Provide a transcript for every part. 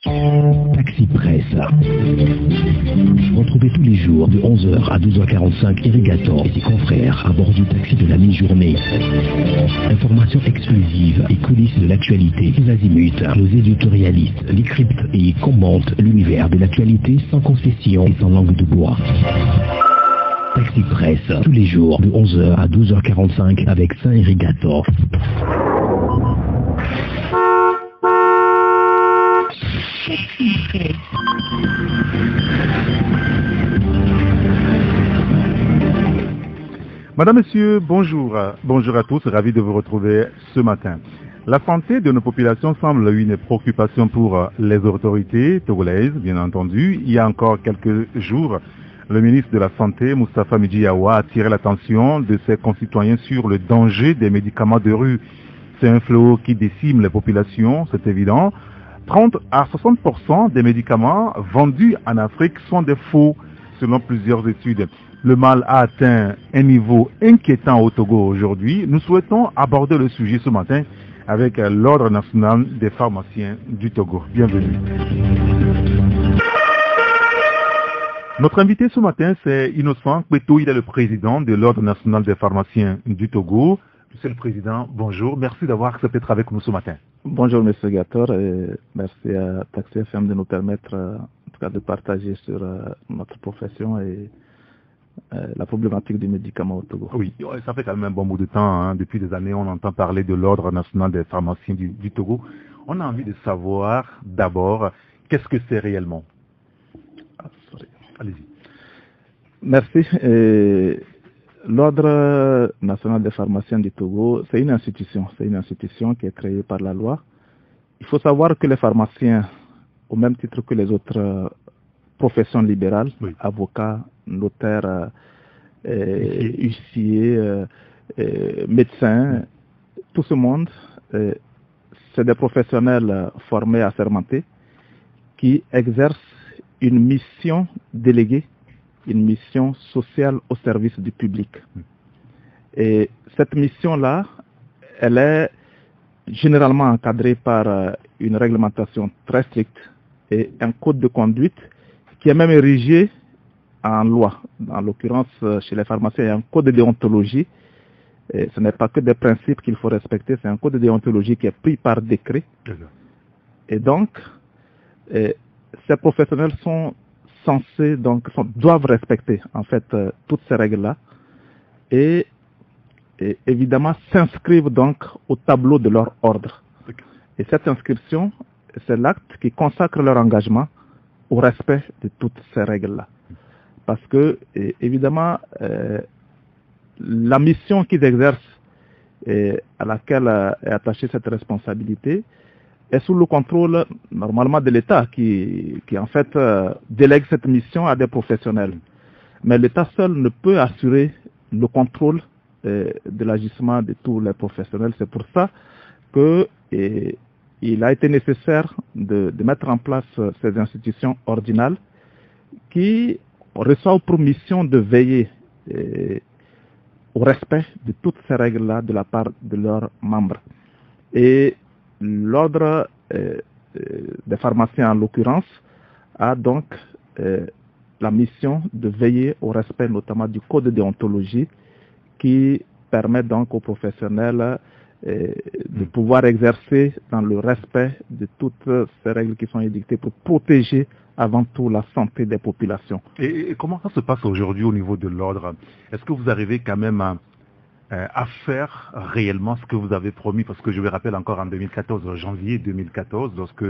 Taxi Presse. Retrouvez tous les jours de 11h à 12h45 Irrigator et ses confrères à bord du taxi de la mi-journée. Informations exclusives et coulisses de l'actualité, tous azimuts. Nos éditorialistes décryptent et commentent l'univers de l'actualité sans concession et sans langue de bois. Taxi Presse, tous les jours de 11h à 12h45 avec Saint-Irrigator. Madame, Monsieur, bonjour. Bonjour à tous, ravi de vous retrouver ce matin. La santé de nos populations semble une préoccupation pour les autorités togolaises, bien entendu. Il y a encore quelques jours, le ministre de la Santé, Moustapha Midji-Yawa, a attiré l'attention de ses concitoyens sur le danger des médicaments de rue. C'est un fléau qui décime les populations, c'est évident. 30 à 60% des médicaments vendus en Afrique sont des faux, selon plusieurs études. Le mal a atteint un niveau inquiétant au Togo aujourd'hui. Nous souhaitons aborder le sujet ce matin avec l'Ordre national des pharmaciens du Togo. Bienvenue. Notre invité ce matin, c'est Innocent Kweto. Il est le président de l'Ordre national des pharmaciens du Togo. Monsieur le Président, bonjour. Merci d'avoir accepté d'être avec nous ce matin. Bonjour, Monsieur Gator, et merci à Taxi FM de nous permettre en tout cas de partager sur notre profession et la problématique des médicaments au Togo. Oui, ça fait quand même un bon bout de temps. Hein. Depuis des années, on entend parler de l'Ordre national des pharmaciens du Togo. On a envie de savoir d'abord qu'est-ce que c'est réellement. Allez-y. Merci. L'Ordre national des pharmaciens du Togo, c'est une institution. C'est une institution qui est créée par la loi. Il faut savoir que les pharmaciens, au même titre que les autres professions libérales, oui, avocats, notaires, huissiers, médecins, tout ce monde, c'est des professionnels formés, assermentés, qui exercent une mission déléguée, une mission sociale au service du public. Et cette mission-là, elle est généralement encadrée par une réglementation très stricte et un code de conduite qui est même érigé en loi. En l'occurrence, chez les pharmaciens, il y a un code de déontologie. Et ce n'est pas que des principes qu'il faut respecter, c'est un code de déontologie qui est pris par décret. Et donc, ces professionnels sont censés, doivent respecter en fait toutes ces règles-là et évidemment s'inscrivent donc au tableau de leur ordre. Et cette inscription, c'est l'acte qui consacre leur engagement au respect de toutes ces règles-là. Parce que, évidemment, la mission qu'ils exercent et à laquelle est attachée cette responsabilité est sous le contrôle normalement de l'État qui en fait délègue cette mission à des professionnels. Mais l'État seul ne peut assurer le contrôle de l'agissement de tous les professionnels. C'est pour ça que il a été nécessaire de mettre en place ces institutions ordinales qui reçoivent pour mission de veiller au respect de toutes ces règles-là de la part de leurs membres. Et l'ordre des pharmaciens, en l'occurrence, a donc la mission de veiller au respect notamment du code de déontologie qui permet donc aux professionnels de pouvoir exercer dans le respect de toutes ces règles qui sont édictées pour protéger avant tout la santé des populations. Et comment ça se passe aujourd'hui au niveau de l'ordre? Est-ce que vous arrivez quand même à faire réellement ce que vous avez promis? Parce que je me rappelle encore en 2014, janvier 2014, lorsque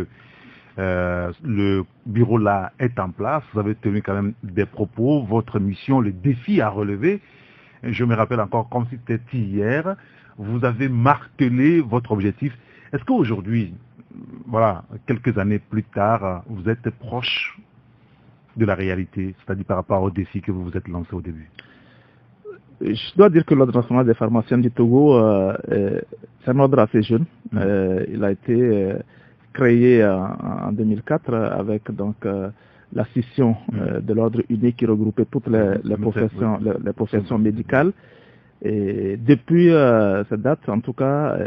le bureau là est en place, vous avez tenu quand même des propos, votre mission, le défi à relever. Je me rappelle encore comme si c'était hier, vous avez martelé votre objectif. Est-ce qu'aujourd'hui, voilà, quelques années plus tard, vous êtes proche de la réalité, c'est-à-dire par rapport au défi que vous vous êtes lancé au début? Je dois dire que l'Ordre national des pharmaciens du Togo, c'est un ordre assez jeune. Il a été créé en 2004 avec donc la scission de l'ordre unique qui regroupait toutes les professions médicales. Et depuis cette date, en tout cas,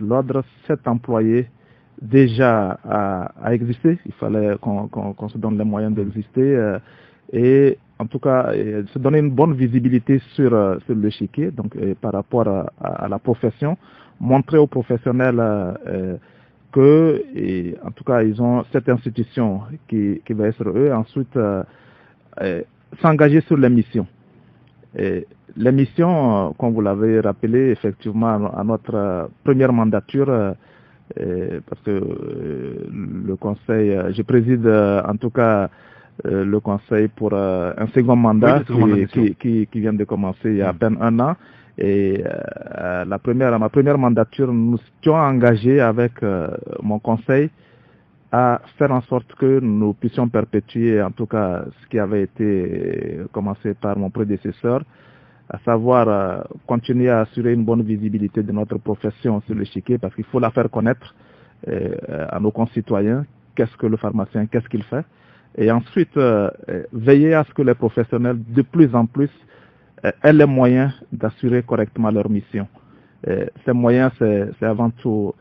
l'ordre s'est employé déjà à exister. Il fallait qu'on se donne les moyens d'exister et en tout cas se donner une bonne visibilité sur l'échiquier, donc par rapport à la profession, montrer aux professionnels que, en tout cas, ils ont cette institution qui va être eux, ensuite s'engager sur les missions. Les missions, comme vous l'avez rappelé, effectivement, à notre première mandature, parce que le conseil, je préside en tout cas le conseil pour un second mandat qui vient de commencer il y a à peine un an. Et ma première mandature, nous étions engagés avec mon conseil à faire en sorte que nous puissions perpétuer en tout cas ce qui avait été commencé par mon prédécesseur, à savoir continuer à assurer une bonne visibilité de notre profession sur l'échiquier, parce qu'il faut la faire connaître à nos concitoyens, qu'est-ce que le pharmacien, qu'est-ce qu'il fait, et ensuite veiller à ce que les professionnels de plus en plus aient les moyens d'assurer correctement leur mission. Ces moyens, c'est avant tout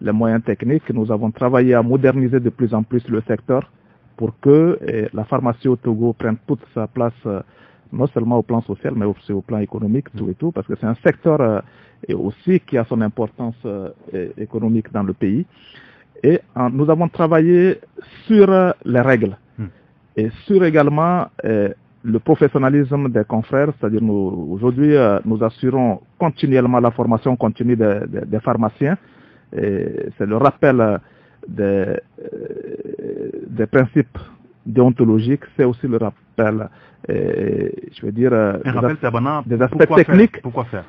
les moyens techniques. Nous avons travaillé à moderniser de plus en plus le secteur pour que la pharmacie au Togo prenne toute sa place, non seulement au plan social, mais aussi au plan économique, tout et tout, parce que c'est un secteur aussi qui a son importance économique dans le pays. Et nous avons travaillé sur les règles et sur également le professionnalisme des confrères, c'est-à-dire aujourd'hui nous assurons continuellement la formation continue des pharmaciens. C'est le rappel des principes déontologiques, c'est aussi le rappel, je veux dire, des aspects techniques,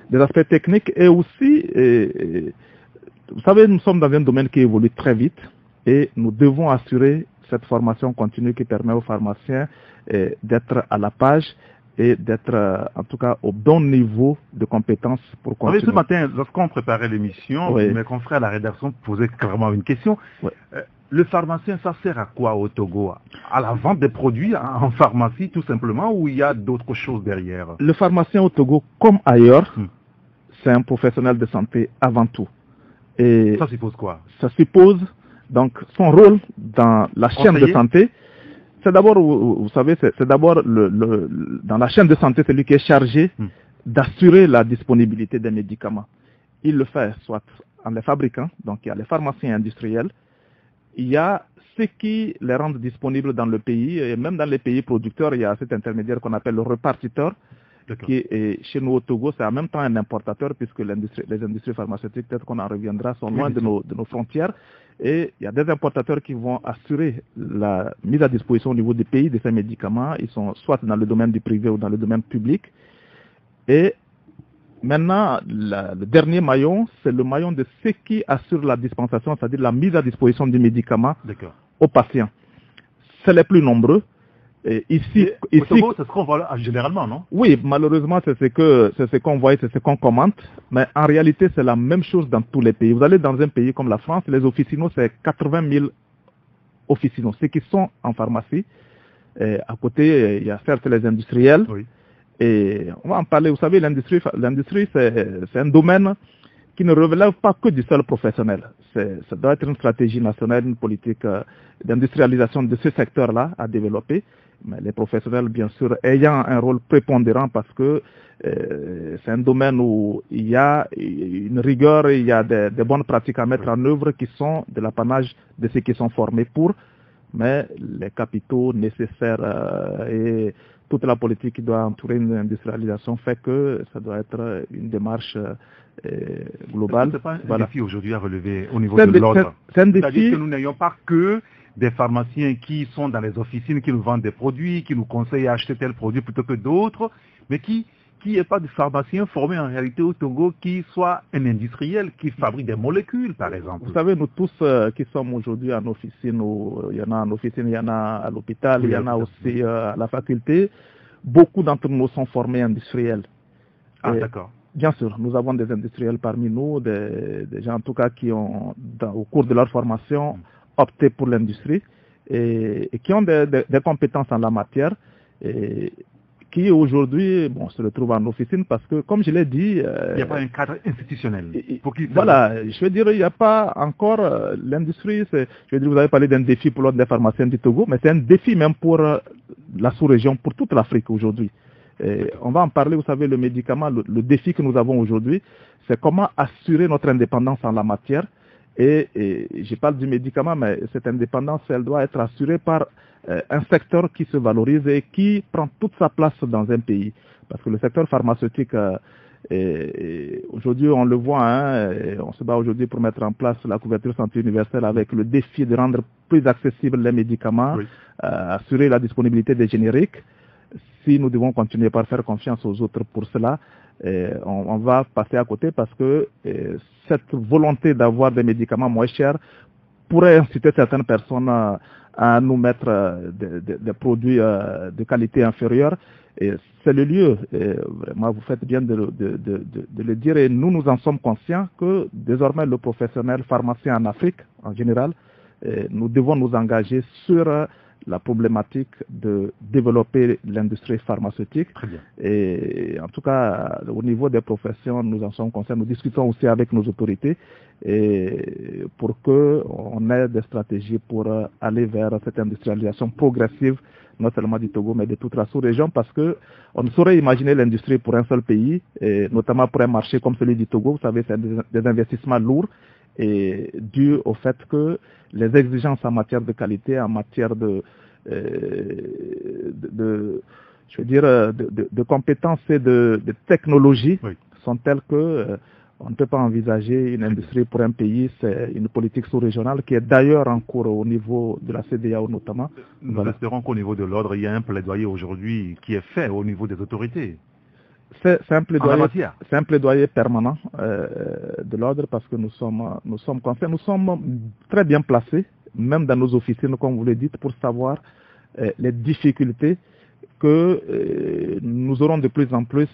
des aspects techniques et aussi, vous savez, nous sommes dans un domaine qui évolue très vite et nous devons assurer cette formation continue qui permet aux pharmaciens d'être à la page et d'être en tout cas au bon niveau de compétences pour continuer. Ce matin, lorsqu'on préparait l'émission, mes confrères à la rédaction posaient clairement une question. Le pharmacien, ça sert à quoi au Togo? À la vente des produits en pharmacie tout simplement, ou il y a d'autres choses derrière? Le pharmacien au Togo, comme ailleurs, c'est un professionnel de santé avant tout. Et ça suppose quoi? Ça suppose donc son rôle dans la chaîne de santé. C'est d'abord, vous savez, c'est d'abord dans la chaîne de santé, c'est lui qui est chargé d'assurer la disponibilité des médicaments. Il le fait soit en les fabriquant, donc il y a les pharmaciens industriels, il y a ceux qui les rendent disponibles dans le pays, et même dans les pays producteurs, il y a cet intermédiaire qu'on appelle le répartiteur, qui est chez nous au Togo, c'est en même temps un importateur, puisque les industries pharmaceutiques, peut-être qu'on en reviendra, sont loin de nos frontières. Et il y a des importateurs qui vont assurer la mise à disposition au niveau des pays de ces médicaments. Ils sont soit dans le domaine du privé ou dans le domaine public. Et maintenant, le dernier maillon, c'est le maillon de ceux qui assurent la dispensation, c'est-à-dire la mise à disposition du médicament aux patients. C'est les plus nombreux. Et ici, au Togo, c'est ce qu'on voit généralement, non? Oui, malheureusement, c'est ce qu'on voit, c'est ce qu'on commente. Mais en réalité, c'est la même chose dans tous les pays. Vous allez dans un pays comme la France, les officinaux, c'est 80 000 officinaux, ceux qui sont en pharmacie. Et à côté, il y a certes les industriels. Et on va en parler. Vous savez, l'industrie, c'est un domaine qui ne relève pas que du seul professionnel. Ça doit être une stratégie nationale, une politique d'industrialisation de ce secteur-là à développer. Mais les professionnels, bien sûr, ayant un rôle prépondérant parce que c'est un domaine où il y a une rigueur, il y a des bonnes pratiques à mettre en œuvre qui sont de l'apanage de ceux qui sont formés pour, mais les capitaux nécessaires et toute la politique qui doit entourer une industrialisation fait que ça doit être une démarche globale. C'est pas un défi aujourd'hui à relever au niveau de l'ordre. C'est-à-dire que nous n'ayons pas que des pharmaciens qui sont dans les officines, qui nous vendent des produits, qui nous conseillent à acheter tel produit plutôt que d'autres, mais qui n'est pas de pharmacien formé en réalité au Togo, qui soit un industriel, qui fabrique des molécules, par exemple. Vous savez, nous tous qui sommes aujourd'hui en officine, il y en a en officine, il y en a à l'hôpital, il y en a aussi à la faculté, beaucoup d'entre nous sont formés industriels. Ah, d'accord. Bien sûr, nous avons des industriels parmi nous, des gens en tout cas qui ont, au cours de leur formation, opté pour l'industrie et qui ont des compétences en la matière et qui aujourd'hui se retrouve en officine parce que, comme je l'ai dit... il n'y a pas un cadre institutionnel. Voilà, je veux dire, il n'y a pas encore l'industrie. Je veux dire, vous avez parlé d'un défi pour l'ordre des pharmaciens du Togo, mais c'est un défi même pour la sous-région, pour toute l'Afrique aujourd'hui. On va en parler, vous savez, le médicament, le défi que nous avons aujourd'hui, c'est comment assurer notre indépendance en la matière. Et je parle du médicament, mais cette indépendance, elle doit être assurée par un secteur qui se valorise et qui prend toute sa place dans un pays. Parce que le secteur pharmaceutique, aujourd'hui, on le voit, on se bat aujourd'hui pour mettre en place la couverture santé universelle avec le défi de rendre plus accessibles les médicaments, assurer la disponibilité des génériques. Si nous devons continuer par faire confiance aux autres pour cela, on va passer à côté parce que cette volonté d'avoir des médicaments moins chers pourrait inciter certaines personnes à nous mettre des produits de qualité inférieure. Et c'est le lieu, vraiment vous faites bien de le dire, et nous en sommes conscients que désormais le professionnel pharmacien en Afrique en général, nous devons nous engager sur la problématique de développer l'industrie pharmaceutique. Très bien. Et en tout cas, au niveau des professions, nous en sommes conscients. Nous discutons aussi avec nos autorités et pour qu'on ait des stratégies pour aller vers cette industrialisation progressive, non seulement du Togo, mais de toute la sous-région, parce que on ne saurait imaginer l'industrie pour un seul pays, et notamment pour un marché comme celui du Togo. Vous savez, c'est des investissements lourds et dû au fait que les exigences en matière de qualité, en matière de compétences et de technologie sont telles que on ne peut pas envisager une industrie pour un pays. C'est une politique sous-régionale qui est d'ailleurs en cours au niveau de la CEDEAO notamment. Nous espérons qu'au niveau de l'ordre, il y a un plaidoyer aujourd'hui qui est fait au niveau des autorités. C'est un plaidoyer permanent de l'ordre parce que nous sommes conscients, nous sommes très bien placés, même dans nos officines, comme vous le dites, pour savoir les difficultés que nous aurons de plus en plus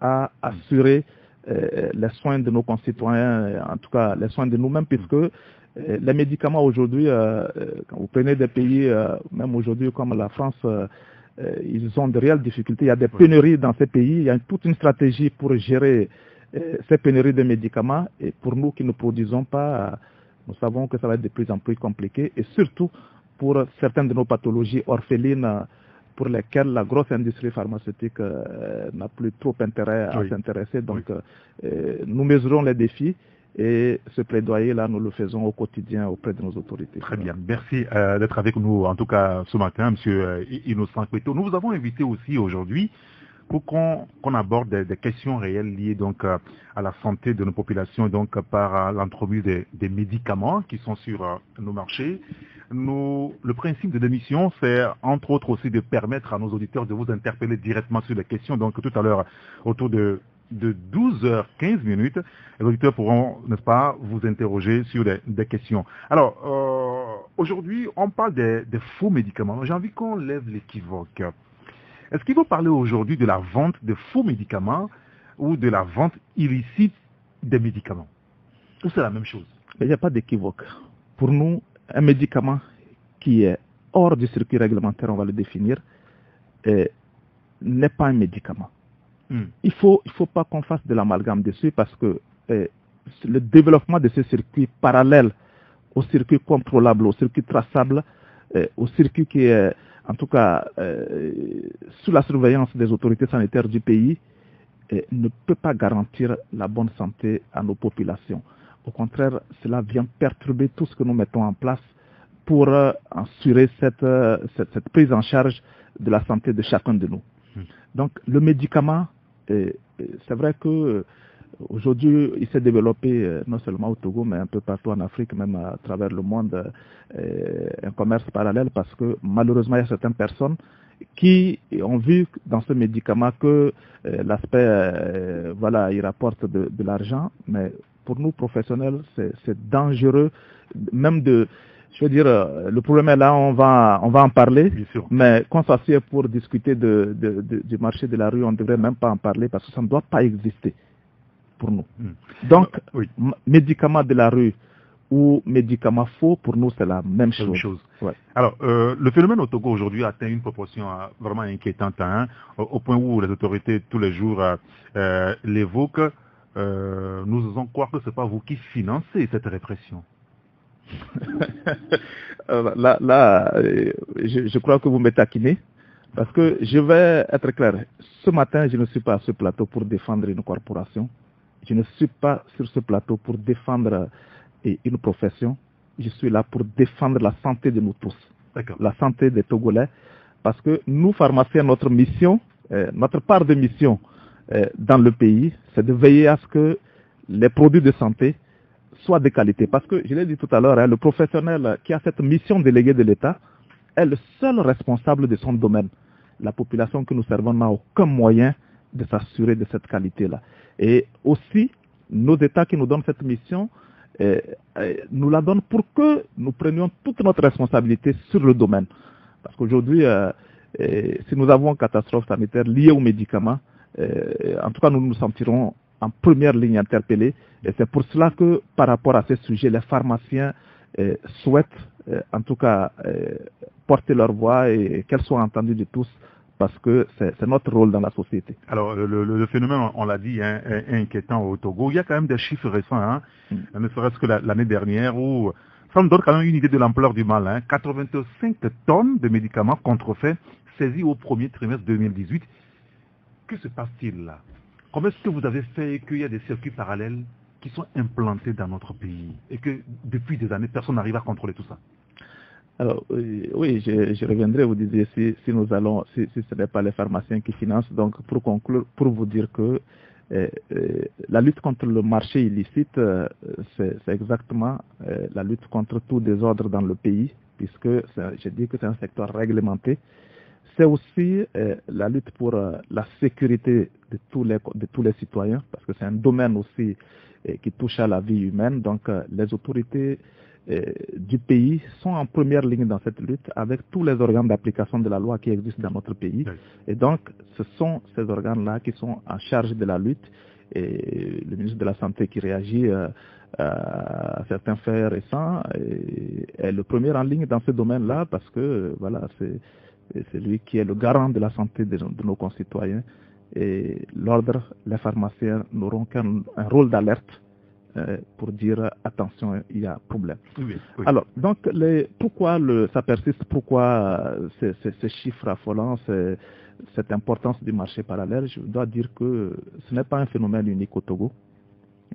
à assurer les soins de nos concitoyens, en tout cas les soins de nous-mêmes, puisque les médicaments aujourd'hui, quand vous prenez des pays, même aujourd'hui comme la France, ils ont de réelles difficultés. Il y a des pénuries dans ces pays. Il y a toute une stratégie pour gérer ces pénuries de médicaments. Et pour nous qui ne produisons pas, nous savons que ça va être de plus en plus compliqué. Et surtout pour certaines de nos pathologies orphelines pour lesquelles la grosse industrie pharmaceutique n'a plus trop intérêt à s'intéresser. Donc nous mesurons les défis. Et ce plaidoyer-là, nous le faisons au quotidien auprès de nos autorités. Très bien. Merci d'être avec nous, en tout cas ce matin, M. Innocent Kweto. Nous vous avons invité aussi aujourd'hui pour qu'on aborde des questions réelles liées donc à la santé de nos populations, donc par l'entremise des médicaments qui sont sur nos marchés. Le principe de l'émission, c'est entre autres aussi de permettre à nos auditeurs de vous interpeller directement sur les questions. Donc tout à l'heure, autour de 12h15, les auditeurs pourront, n'est-ce pas, vous interroger sur des questions. Alors, aujourd'hui, on parle des faux médicaments. J'ai envie qu'on lève l'équivoque. Est-ce qu'il faut parler aujourd'hui de la vente de faux médicaments ou de la vente illicite des médicaments? Ou c'est la même chose? Il n'y a pas d'équivoque. Pour nous, un médicament qui est hors du circuit réglementaire, on va le définir, n'est pas un médicament. Il faut pas qu'on fasse de l'amalgame dessus parce que le développement de ce circuit parallèle au circuit contrôlable, au circuit traçable, au circuit qui est en tout cas sous la surveillance des autorités sanitaires du pays, ne peut pas garantir la bonne santé à nos populations. Au contraire, cela vient perturber tout ce que nous mettons en place pour assurer cette prise en charge de la santé de chacun de nous. Donc le médicament, c'est vrai que aujourd'hui, il s'est développé non seulement au Togo, mais un peu partout en Afrique, même à travers le monde, un commerce parallèle, parce que malheureusement, il y a certaines personnes qui ont vu dans ce médicament que l'aspect, il rapporte de l'argent, mais pour nous, professionnels, c'est dangereux, même je veux dire, le problème est là, on va en parler, mais qu'on s'assied pour discuter du marché de la rue, on ne devrait même pas en parler parce que ça ne doit pas exister pour nous. Donc, médicaments de la rue ou médicaments faux, pour nous, c'est la même chose. Ouais. Alors, le phénomène au Togo aujourd'hui atteint une proportion vraiment inquiétante, au point où les autorités, tous les jours, l'évoquent. Nous osons croire que ce n'est pas vous qui financez cette répression. Je crois que vous me taquinez, parce que je vais être clair. Ce matin, je ne suis pas à ce plateau pour défendre une corporation. Je ne suis pas sur ce plateau pour défendre une profession. Je suis là pour défendre la santé de nous tous, la santé des Togolais, parce que nous, pharmaciens, notre mission, notre part de mission dans le pays, c'est de veiller à ce que les produits de santé soient de qualité. Parce que, je l'ai dit tout à l'heure, le professionnel qui a cette mission déléguée de l'État est le seul responsable de son domaine. La population que nous servons n'a aucun moyen de s'assurer de cette qualité-là. Et aussi, nos États qui nous donnent cette mission, nous la donnent pour que nous prenions toute notre responsabilité sur le domaine. Parce qu'aujourd'hui, si nous avons une catastrophe sanitaire liée aux médicaments, en tout cas, nous nous sentirons en première ligne interpellés. Et c'est pour cela que, par rapport à ces sujets, les pharmaciens souhaitent, en tout cas, porter leur voix et qu'elles soient entendues de tous, parce que c'est notre rôle dans la société. Alors, le phénomène, on l'a dit, est inquiétant au Togo. Il y a quand même des chiffres récents, ne serait-ce que l'année dernière, où ça me donne quand même une idée de l'ampleur du mal. 85 tonnes de médicaments contrefaits saisis au premier trimestre 2018. Que se passe-t-il là? Comment est-ce que vous avez fait qu'il y a des circuits parallèles qui sont implantés dans notre pays et que depuis des années, personne n'arrive à contrôler tout ça? Alors, oui, je reviendrai, vous disiez, si ce n'est pas les pharmaciens qui financent. Donc, pour conclure, pour vous dire que la lutte contre le marché illicite, c'est exactement la lutte contre tout désordre dans le pays, puisque je dis que c'est un secteur réglementé. C'est aussi la lutte pour la sécurité de tous les citoyens, parce que c'est un domaine aussi qui touche à la vie humaine. Donc, les autorités du pays sont en première ligne dans cette lutte avec tous les organes d'application de la loi qui existent dans notre pays. Oui. Et donc, ce sont ces organes-là qui sont en charge de la lutte. Et le ministre de la Santé qui réagit à certains faits récents est le premier en ligne dans ce domaine-là parce que, voilà, c'est lui qui est le garant de la santé de nos concitoyens. Et l'ordre, les pharmaciens n'auront qu'un rôle d'alerte pour dire attention, il y a problème. Oui. Alors, donc, pourquoi ça persiste, pourquoi ces chiffres affolants, cette importance du marché parallèle? Je dois dire que ce n'est pas un phénomène unique au Togo.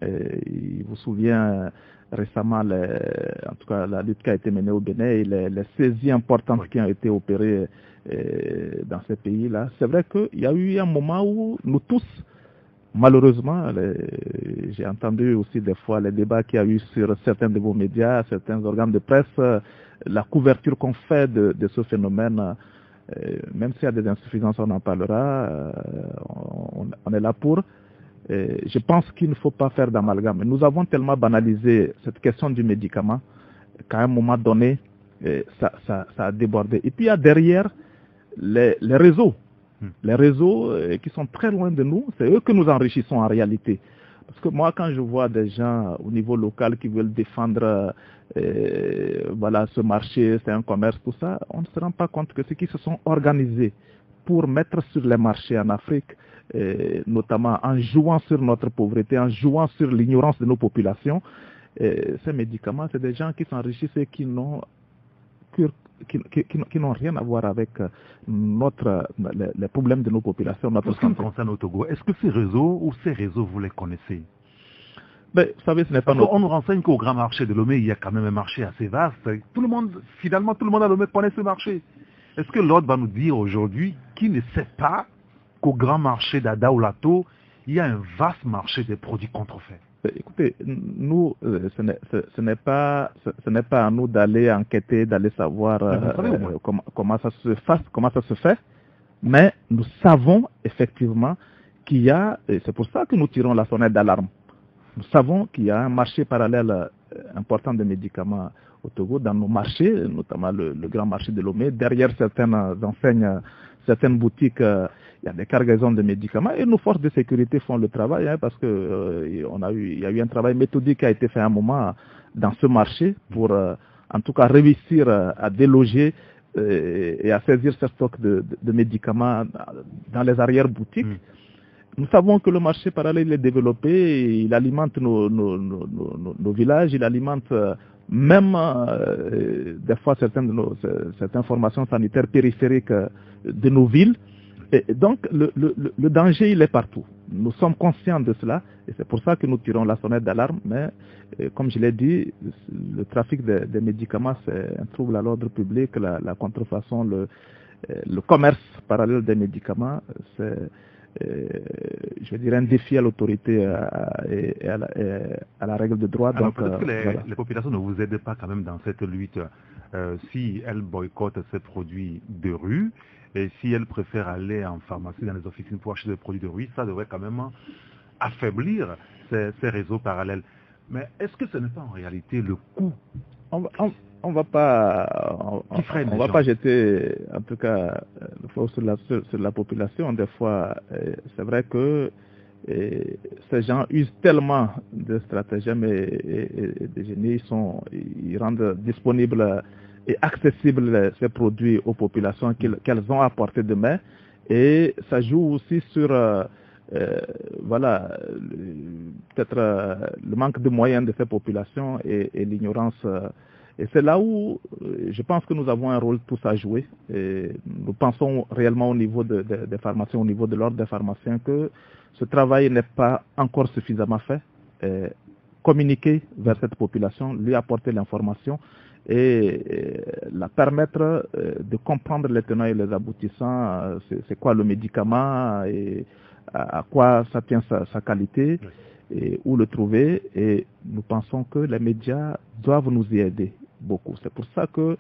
Il vous souvient récemment, en tout cas, la lutte qui a été menée au Bénin et les saisies importantes qui ont été opérées dans ces pays-là. C'est vrai qu'il y a eu un moment où nous tous, malheureusement, j'ai entendu aussi des fois les débats qu'il y a eu sur certains de vos médias, certains organes de presse, la couverture qu'on fait de ce phénomène, même s'il y a des insuffisances, on en parlera, on est là pour. Je pense qu'il ne faut pas faire d'amalgame. Nous avons tellement banalisé cette question du médicament qu'à un moment donné, ça a débordé. Et puis il y a derrière les réseaux. Les réseaux qui sont très loin de nous, c'est eux que nous enrichissons en réalité. Parce que moi, quand je vois des gens au niveau local qui veulent défendre voilà, ce marché, c'est un commerce, tout ça, on ne se rend pas compte que ceux qui se sont organisés pour mettre sur les marchés en Afrique, notamment en jouant sur notre pauvreté, en jouant sur l'ignorance de nos populations, ces médicaments, c'est des gens qui s'enrichissent et qui n'ont rien à voir avec les problèmes de nos populations, notre santé. En ce qui concerne au Togo, est-ce que ces réseaux, vous les connaissez? Ben, vous savez, ce n'est pas On nous renseigne qu'au grand marché de Lomé, il y a quand même un marché assez vaste. Finalement, tout le monde à Lomé connaît ce marché. Est-ce que l'ordre va nous dire aujourd'hui qu'il ne sait pas qu'au grand marché d'Adaoulato, il y a un vaste marché des produits contrefaits? Écoutez, nous, ce n'est pas à nous d'aller enquêter, d'aller savoir comment ça se fait, mais nous savons effectivement qu'il y a, et c'est pour ça que nous tirons la sonnette d'alarme, nous savons qu'il y a un marché parallèle important de médicaments au Togo, dans nos marchés, notamment le grand marché de Lomé, derrière certaines enseignes, certaines boutiques, il y a des cargaisons de médicaments et nos forces de sécurité font le travail parce que il y a eu un travail méthodique qui a été fait à un moment dans ce marché pour en tout cas réussir à déloger et à saisir ce stock de médicaments dans les arrière-boutiques. Nous savons que le marché parallèle est développé, il alimente nos villages, il alimente même des fois certaines formations sanitaires périphériques de nos villes. Et donc le danger, il est partout. Nous sommes conscients de cela et c'est pour ça que nous tirons la sonnette d'alarme. Mais comme je l'ai dit, le trafic des médicaments, c'est un trouble à l'ordre public, la contrefaçon, le commerce parallèle des médicaments, c'est je dirais un défi à l'autorité et à la règle de droit. Alors donc peut-être que voilà. les populations ne vous aident pas quand même dans cette lutte si elles boycottent ces produits de rue et si elles préfèrent aller en pharmacie, dans les officines pour acheter des produits de rue, ça devrait quand même affaiblir ces réseaux parallèles. Mais est-ce que ce n'est pas en réalité le coût On va pas jeter, en tout cas, le faux sur la population. Des fois, c'est vrai que ces gens usent tellement de stratagèmes et de génie, ils rendent disponibles et accessibles ces produits aux populations qu'elles ont à portée de main. Et ça joue aussi sur voilà, peut-être le manque de moyens de ces populations et l'ignorance. Et c'est là où je pense que nous avons un rôle tous à jouer. Et nous pensons réellement au niveau des pharmaciens, au niveau de l'ordre des pharmaciens, que ce travail n'est pas encore suffisamment fait. Communiquer vers cette population, lui apporter l'information et la permettre de comprendre les tenants et les aboutissants, c'est quoi le médicament et à quoi ça tient sa qualité et où le trouver. Et nous pensons que les médias doivent nous y aider beaucoup. C'est pour ça que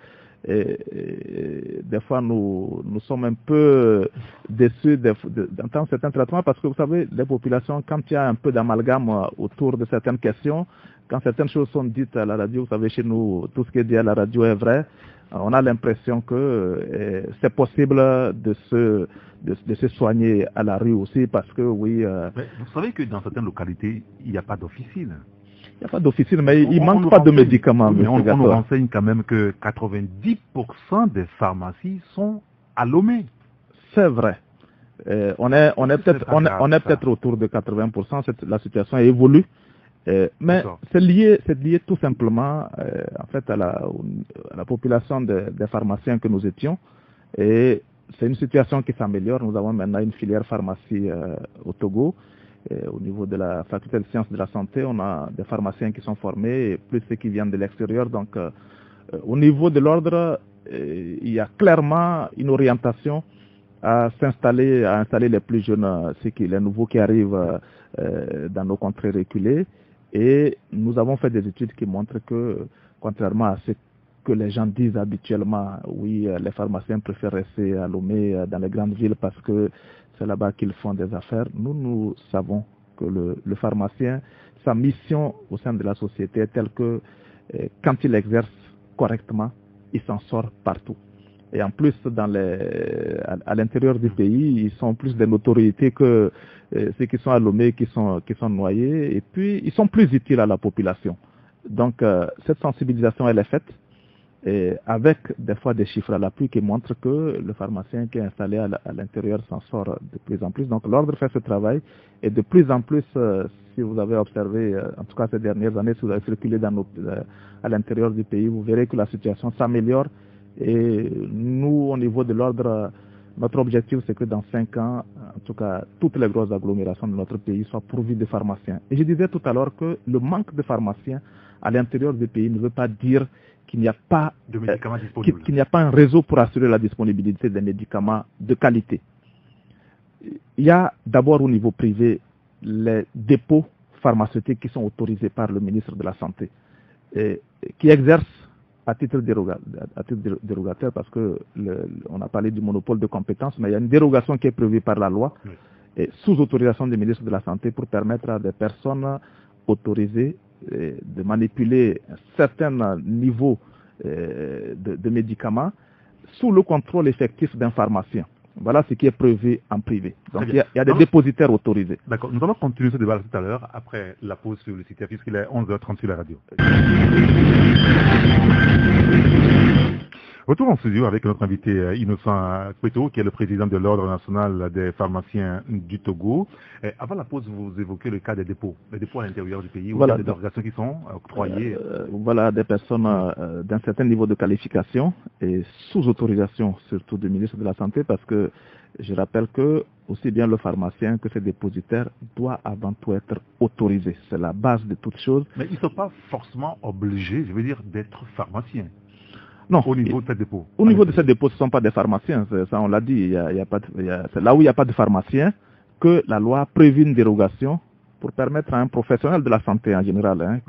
des fois nous sommes un peu déçus d'entendre certains traitements parce que vous savez, les populations, quand il y a un peu d'amalgame autour de certaines questions, quand certaines choses sont dites à la radio, vous savez, chez nous, tout ce qui est dit à la radio est vrai, on a l'impression que c'est possible de se soigner à la rue aussi parce que oui... Mais vous savez que dans certaines localités, il n'y a pas d'officine. Il n'y a pas d'officine, mais il ne manque pas de médicaments. Oui, mais on nous renseigne quand même que 90% des pharmacies sont à Lomé. C'est vrai. On est peut-être autour de 80%. La situation évolue. Mais c'est lié tout simplement en fait à la population des pharmaciens que nous étions. Et c'est une situation qui s'améliore. Nous avons maintenant une filière pharmacie au Togo. Au niveau de la faculté de sciences de la santé, on a des pharmaciens qui sont formés, et plus ceux qui viennent de l'extérieur. Donc, au niveau de l'ordre, il y a clairement une orientation à installer les plus jeunes, les nouveaux qui arrivent dans nos contrées reculées. Et nous avons fait des études qui montrent que, contrairement à ce que les gens disent habituellement, oui, les pharmaciens préfèrent rester à Lomé dans les grandes villes parce que c'est là-bas qu'ils font des affaires. Nous savons que le pharmacien, sa mission au sein de la société est telle que quand il exerce correctement, il s'en sort partout. Et en plus, à l'intérieur du pays, ils sont plus de notoriété que ceux qui sont à Lomé, qui sont noyés. Et puis, ils sont plus utiles à la population. Donc, cette sensibilisation, elle est faite. Et avec des fois des chiffres à l'appui qui montrent que le pharmacien qui est installé à l'intérieur s'en sort de plus en plus. Donc l'ordre fait ce travail et de plus en plus, si vous avez observé, en tout cas ces dernières années, si vous avez circulé à l'intérieur du pays, vous verrez que la situation s'améliore. Et nous, au niveau de l'ordre, notre objectif c'est que dans 5 ans, en tout cas, toutes les grosses agglomérations de notre pays soient pourvues de pharmaciens. Et je disais tout à l'heure que le manque de pharmaciens à l'intérieur du pays ne veut pas dire qu'il n'y a pas de médicaments disponibles. Qu'il n'y a pas un réseau pour assurer la disponibilité des médicaments de qualité. Il y a d'abord au niveau privé les dépôts pharmaceutiques qui sont autorisés par le ministre de la Santé, qui exercent à titre dérogateur parce que on a parlé du monopole de compétences, mais il y a une dérogation qui est prévue par la loi, et sous autorisation du ministre de la Santé pour permettre à des personnes autorisées de manipuler un certain niveau de médicaments sous le contrôle effectif d'un pharmacien. Voilà ce qui est prévu en privé. Donc il y a des Non, dépositaires autorisés. D'accord, nous allons continuer ce débat tout à l'heure, après la pause publicitaire, puisqu'il est 11h30 sur la radio. Retour en studio avec notre invité Innocent Kweto, qui est le président de l'Ordre national des pharmaciens du Togo. Et avant la pause, vous évoquez le cas des dépôts à l'intérieur du pays, où il y a des dérogations qui sont octroyées. Voilà, des personnes d'un certain niveau de qualification et sous autorisation, surtout du ministre de la Santé, parce que je rappelle que aussi bien le pharmacien que ses dépositaires doit avant tout être autorisé. C'est la base de toute chose. Mais ils ne sont pas forcément obligés, je veux dire, d'être pharmaciens. Non. Au niveau de ces dépôts. Au niveau de ces dépôts, ce ne sont pas des pharmaciens. Ça, on l'a dit. C'est là où il n'y a pas de pharmacien que la loi a prévu une dérogation pour permettre à un professionnel de la santé en général,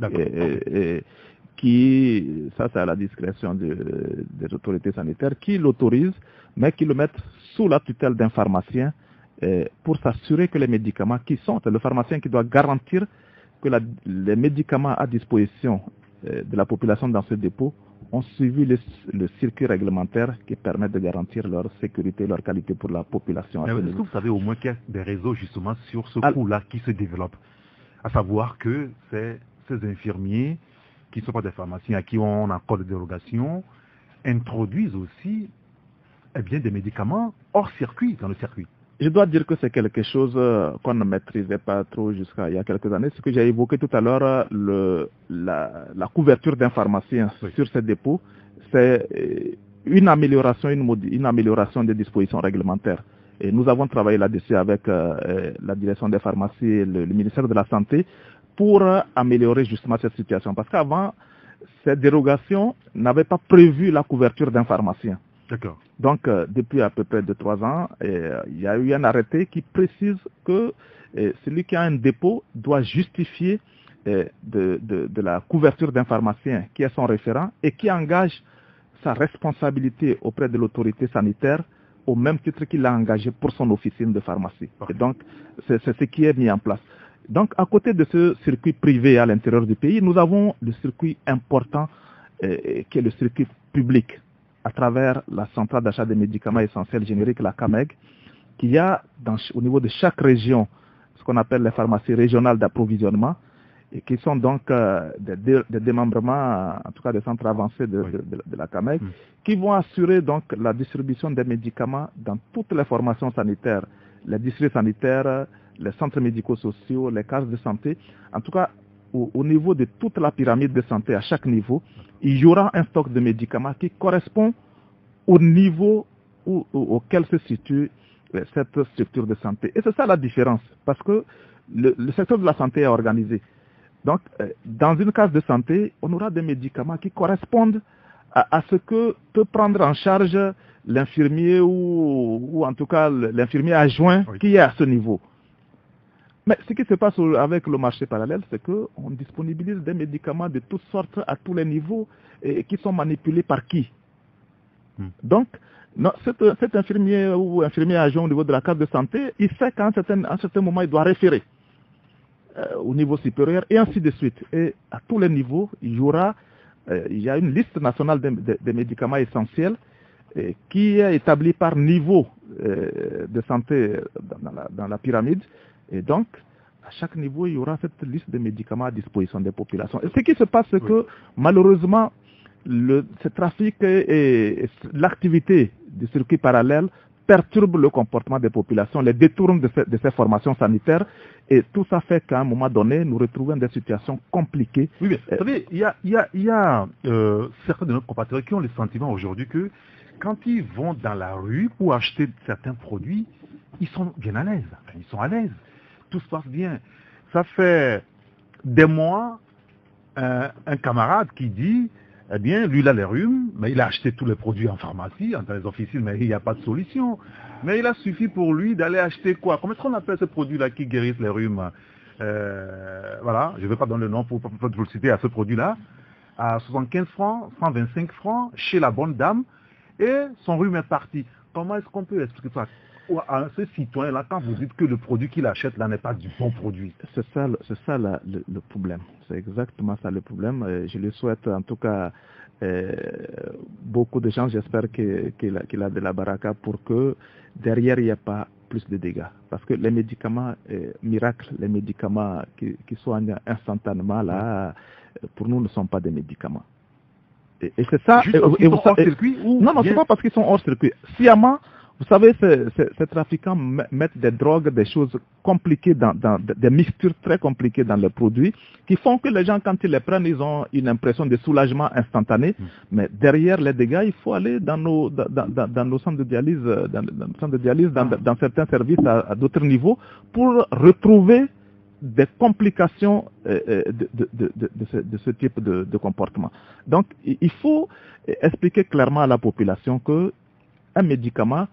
qui, ça c'est à la discrétion des autorités sanitaires, qui l'autorise, mais qui le mettent sous la tutelle d'un pharmacien pour s'assurer que les médicaments qui sont, c'est le pharmacien qui doit garantir que les médicaments à disposition de la population dans ce dépôt ont suivi le circuit réglementaire qui permet de garantir leur sécurité, leur qualité pour la population. Est-ce que vous savez au moins qu'il y a des réseaux justement sur ce coup-là qui se développent? À savoir que ces infirmiers qui ne sont pas des pharmaciens, à qui on a encore des dérogations, introduisent aussi des médicaments hors circuit, dans le circuit. Je dois dire que c'est quelque chose qu'on ne maîtrisait pas trop jusqu'à il y a quelques années. Ce que j'ai évoqué tout à l'heure, la couverture d'un pharmacien sur ces dépôts, c'est une amélioration des dispositions réglementaires. Et nous avons travaillé là-dessus avec la direction des pharmacies et le ministère de la Santé pour améliorer justement cette situation. Parce qu'avant, cette dérogation n'avait pas prévu la couverture d'un pharmacien. D'accord. Donc, depuis à peu près 2-3 ans, il y a eu un arrêté qui précise que celui qui a un dépôt doit justifier de la couverture d'un pharmacien qui est son référent et qui engage sa responsabilité auprès de l'autorité sanitaire au même titre qu'il l'a engagé pour son officine de pharmacie. Et donc, c'est ce qui est mis en place. Donc, à côté de ce circuit privé à l'intérieur du pays, nous avons le circuit important qui est le circuit public, à travers la centrale d'achat des médicaments essentiels génériques, la CAMEG, qui a au niveau de chaque région ce qu'on appelle les pharmacies régionales d'approvisionnement, et qui sont donc des démembrements, en tout cas des centres avancés de la CAMEG, qui vont assurer donc la distribution des médicaments dans toutes les formations sanitaires, les districts sanitaires, les centres médico-sociaux, les cases de santé. En tout cas, au niveau de toute la pyramide de santé, à chaque niveau, il y aura un stock de médicaments qui correspond au niveau auquel se situe cette structure de santé. Et c'est ça la différence, parce que le secteur de la santé est organisé. Donc, dans une case de santé, on aura des médicaments qui correspondent à ce que peut prendre en charge l'infirmier ou en tout cas l'infirmier adjoint qui est à ce niveau. Mais ce qui se passe avec le marché parallèle, c'est qu'on disponibilise des médicaments de toutes sortes à tous les niveaux et qui sont manipulés par qui? Donc, cet infirmier ou infirmier agent au niveau de la carte de santé, il sait qu'à un certain moment, il doit référer au niveau supérieur et ainsi de suite. Et à tous les niveaux, il y a une liste nationale des médicaments essentiels qui est établie par niveau de santé dans la pyramide. Et donc, à chaque niveau, il y aura cette liste de médicaments à disposition des populations. Et ce qui se passe, c'est que malheureusement, ce trafic et l'activité du circuit parallèle perturbe le comportement des populations, les détourne de ces formations sanitaires. Et tout ça fait qu'à un moment donné, nous retrouvons des situations compliquées. Oui, mais vous savez, il y a certains de nos compatriotes qui ont le sentiment aujourd'hui que quand ils vont dans la rue pour acheter certains produits, ils sont bien à l'aise. Ils sont à l'aise. Tout se passe bien. Ça fait des mois, un camarade qui dit, eh bien, lui, il a les rhumes, mais il a acheté tous les produits en pharmacie, dans les officines, mais il n'y a pas de solution. Mais il a suffi pour lui d'aller acheter quoi? Comment est-ce qu'on appelle ce produit-là qui guérissent les rhumes? Voilà, je ne vais pas donner le nom pour vous le citer à ce produit-là. À 75 francs, 125 francs, chez la bonne dame, et son rhume est parti. Comment est-ce qu'on peut expliquer ça à ce citoyen-là quand vous dites que le produit qu'il achète là n'est pas du bon produit? C'est ça le problème. C'est exactement ça le problème. Je lui souhaite en tout cas beaucoup de gens, j'espère qu'il a de la baraka pour que derrière il n'y ait pas plus de dégâts. Parce que les médicaments miracles, les médicaments qui soignent instantanément, là, pour nous, ne sont pas des médicaments. Et c'est ça. Juste parce qu'ils sont hors circuit ou non, c'est pas parce qu'ils sont hors circuit. Sciemment, vous savez, ces trafiquants mettent des drogues, des choses compliquées, des mixtures très compliquées dans les produits, qui font que les gens, quand ils les prennent, ils ont une impression de soulagement instantané. Mais derrière les dégâts, il faut aller dans nos centres de dialyse, dans certains services à d'autres niveaux, pour retrouver des complications de ce type de comportement. Donc, il faut expliquer clairement à la population que un médicament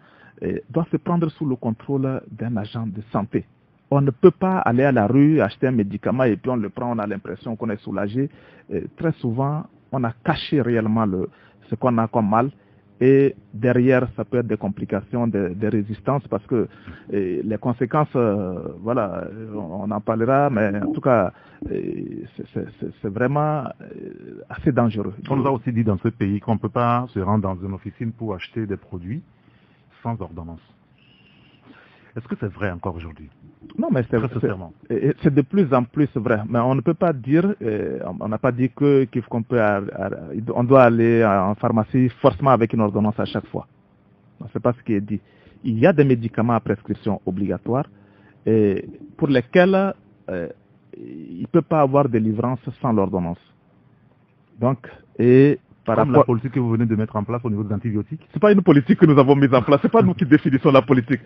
doit se prendre sous le contrôle d'un agent de santé. On ne peut pas aller à la rue, acheter un médicament et puis on le prend, on a l'impression qu'on est soulagé. Très souvent, on a caché réellement ce qu'on a comme mal. Et derrière, ça peut être des complications, des résistances, parce que les conséquences, voilà, on en parlera, mais en tout cas, c'est vraiment assez dangereux. On nous a aussi dit dans ce pays qu'on ne peut pas se rendre dans une officine pour acheter des produits sans ordonnance. Est-ce que c'est vrai encore aujourd'hui? Non, mais c'est de plus en plus vrai. Mais on ne peut pas dire, on n'a pas dit qu'on peut, on doit aller en pharmacie forcément avec une ordonnance à chaque fois. C'est pas ce qui est dit. Il y a des médicaments à prescription obligatoire pour lesquels il ne peut pas avoir de délivrance sans l'ordonnance. Donc, Comme la politique que vous venez de mettre en place au niveau des antibiotiques? C'est pas une politique que nous avons mise en place. C'est pas nous qui définissons la politique.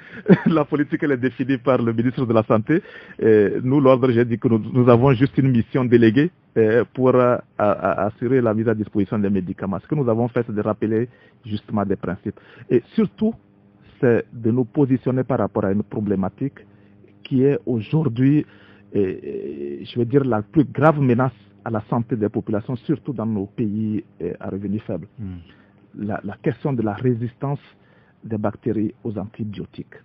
La politique, elle est définie par le ministre de la Santé. Nous, l'ordre, j'ai dit que nous avons juste une mission déléguée pour assurer la mise à disposition des médicaments. Ce que nous avons fait, c'est de rappeler justement des principes. Et surtout, c'est de nous positionner par rapport à une problématique qui est aujourd'hui, je veux dire, la plus grave menace à la santé des populations, surtout dans nos pays à revenus faibles. La question de la résistance des bactéries aux antibiotiques.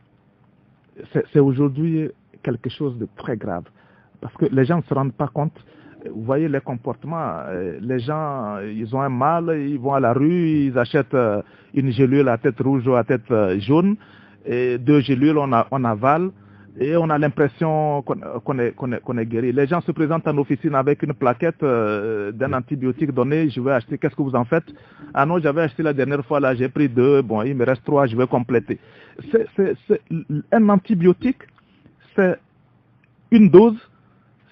C'est aujourd'hui quelque chose de très grave. Parce que les gens ne se rendent pas compte. Vous voyez les comportements. Les gens, ils ont un mal, ils vont à la rue, ils achètent une gélule à tête rouge ou à tête jaune, et 2 gélules, on avale. Et on a l'impression qu'on est guéri. Les gens se présentent en officine avec une plaquette d'un antibiotique donné. Je vais acheter, qu'est-ce que vous en faites? Ah non, j'avais acheté la dernière fois, là j'ai pris 2, bon il me reste 3, je vais compléter. Un antibiotique, c'est une dose,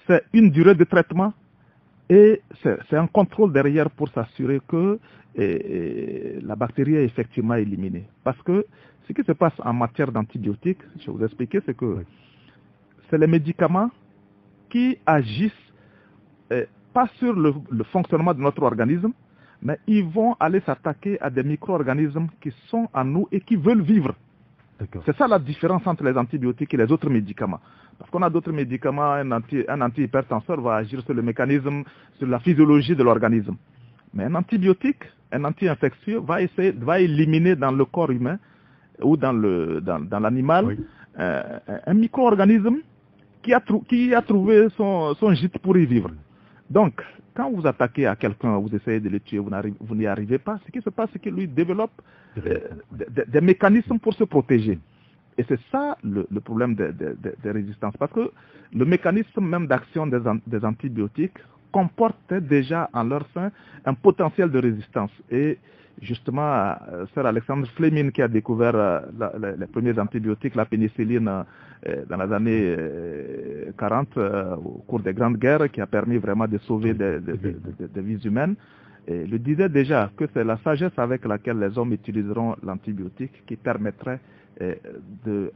c'est une durée de traitement et c'est un contrôle derrière pour s'assurer que la bactérie est effectivement éliminée. Parce que ce qui se passe en matière d'antibiotiques, je vais vous expliquer, c'est que c'est les médicaments qui agissent pas sur le fonctionnement de notre organisme, mais ils vont aller s'attaquer à des micro-organismes qui sont en nous et qui veulent vivre. C'est ça la différence entre les antibiotiques et les autres médicaments. Parce qu'on a d'autres médicaments, un antihypertenseur va agir sur le mécanisme, sur la physiologie de l'organisme. Mais un antibiotique, un anti-infectieux va éliminer dans le corps humain ou dans l'animal un micro-organisme qui a trouvé son gîte pour y vivre. Donc, quand vous attaquez à quelqu'un, vous essayez de le tuer, vous n'y arrivez pas, ce qui se passe, c'est qu'il lui développe des mécanismes pour se protéger. Et c'est ça le problème des résistances. Parce que le mécanisme même d'action des antibiotiques comporte déjà en leur sein un potentiel de résistance. Et justement, Sir Alexander Fleming qui a découvert les premiers antibiotiques, la pénicilline, dans les années 40, au cours des grandes guerres, qui a permis vraiment de sauver des vies humaines, et le disait déjà que c'est la sagesse avec laquelle les hommes utiliseront l'antibiotique qui permettrait de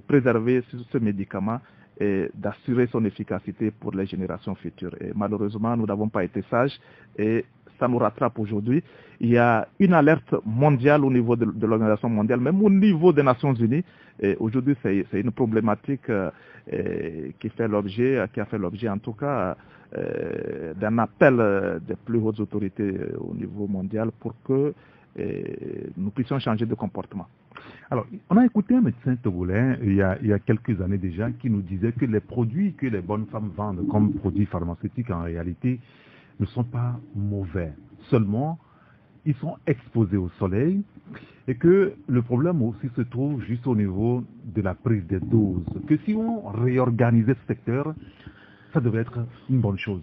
préserver ce médicament et d'assurer son efficacité pour les générations futures. Et malheureusement, nous n'avons pas été sages et ça nous rattrape aujourd'hui. Il y a une alerte mondiale au niveau de l'Organisation mondiale, même au niveau des Nations Unies. Et aujourd'hui, c'est une problématique qui a fait l'objet en tout cas d'un appel des plus hautes autorités au niveau mondial pour que nous puissions changer de comportement. Alors, on a écouté un médecin togolais il y a quelques années déjà qui nous disait que les produits que les bonnes femmes vendent comme produits pharmaceutiques en réalité ne sont pas mauvais. Seulement, ils sont exposés au soleil et que le problème aussi se trouve juste au niveau de la prise des doses. Que si on réorganisait ce secteur, ça devrait être une bonne chose.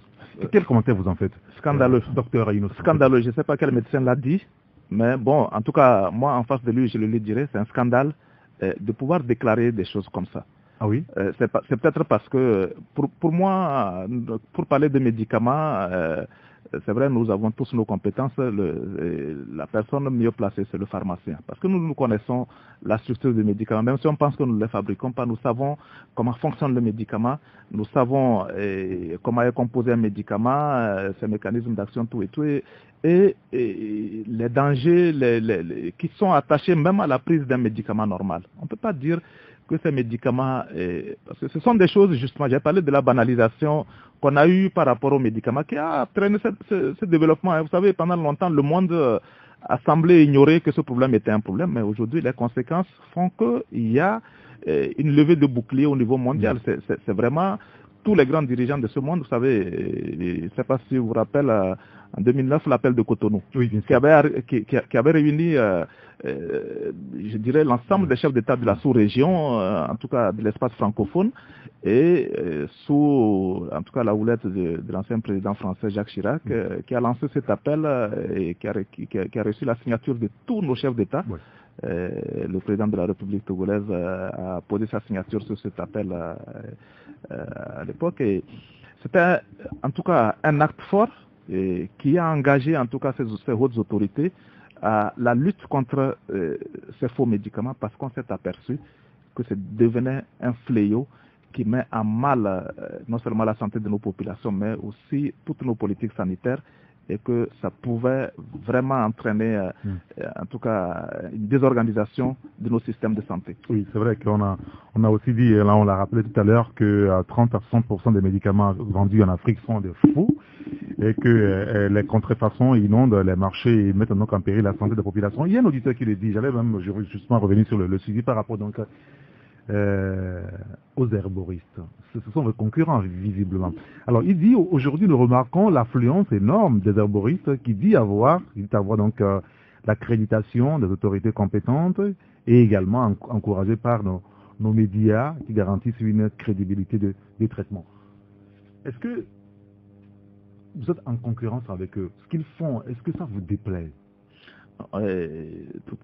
Quel commentaire vous en faites? Scandaleux. Docteur Innocent. Scandaleux, je ne sais pas quel médecin l'a dit, mais bon, en tout cas, moi, en face de lui, je le lui dirais, c'est un scandale de pouvoir déclarer des choses comme ça. Ah oui? C'est peut-être parce que, pour moi, pour parler de médicaments, c'est vrai, nous avons tous nos compétences. La personne mieux placée, c'est le pharmacien. Parce que nous connaissons la structure des médicaments. Même si on pense que nous ne les fabriquons pas, nous savons comment fonctionne le médicament. Nous savons comment est composé un médicament, ses mécanismes d'action, tout et tout. Et les dangers qui sont attachés même à la prise d'un médicament normal. On ne peut pas dire que ces médicaments, parce que ce sont des choses, justement, j'ai parlé de la banalisation qu'on a eue par rapport aux médicaments qui a traîné ce développement. Vous savez, pendant longtemps, le monde a semblé ignorer que ce problème était un problème, mais aujourd'hui, les conséquences font qu'il y a une levée de bouclier au niveau mondial. C'est vraiment tous les grands dirigeants de ce monde, vous savez, je ne sais pas si vous vous rappelez, en 2009, l'appel de Cotonou, oui, qui avait réuni, je dirais, l'ensemble des chefs d'État de la sous-région, en tout cas de l'espace francophone, et sous, en tout cas, la houlette de l'ancien président français Jacques Chirac, qui a lancé cet appel et qui a reçu la signature de tous nos chefs d'État. Ouais. Le président de la République togolaise a posé sa signature sur cet appel à l'époque. Et c'était en tout cas un acte fort qui a engagé en tout cas ces hautes autorités à la lutte contre ces faux médicaments, parce qu'on s'est aperçu que ça devenait un fléau qui met à mal non seulement la santé de nos populations, mais aussi toutes nos politiques sanitaires, et que ça pouvait vraiment entraîner, en tout cas, une désorganisation de nos systèmes de santé. Oui, c'est vrai qu'on a aussi dit, là on l'a rappelé tout à l'heure, que 30 à 60% des médicaments vendus en Afrique sont des faux, et que les contrefaçons inondent les marchés et mettent donc en péril la santé de la population. Il y a un auditeur qui le dit, j'allais même justement revenir sur le suivi par rapport donc aux herboristes. Ce sont des concurrents, visiblement. Alors, il dit, aujourd'hui, nous remarquons l'affluence énorme des herboristes qui dit avoir donc l'accréditation des autorités compétentes et également encouragé par nos médias qui garantissent une crédibilité des traitements. Est-ce que vous êtes en concurrence avec eux? Ce qu'ils font, est-ce que ça vous déplaît?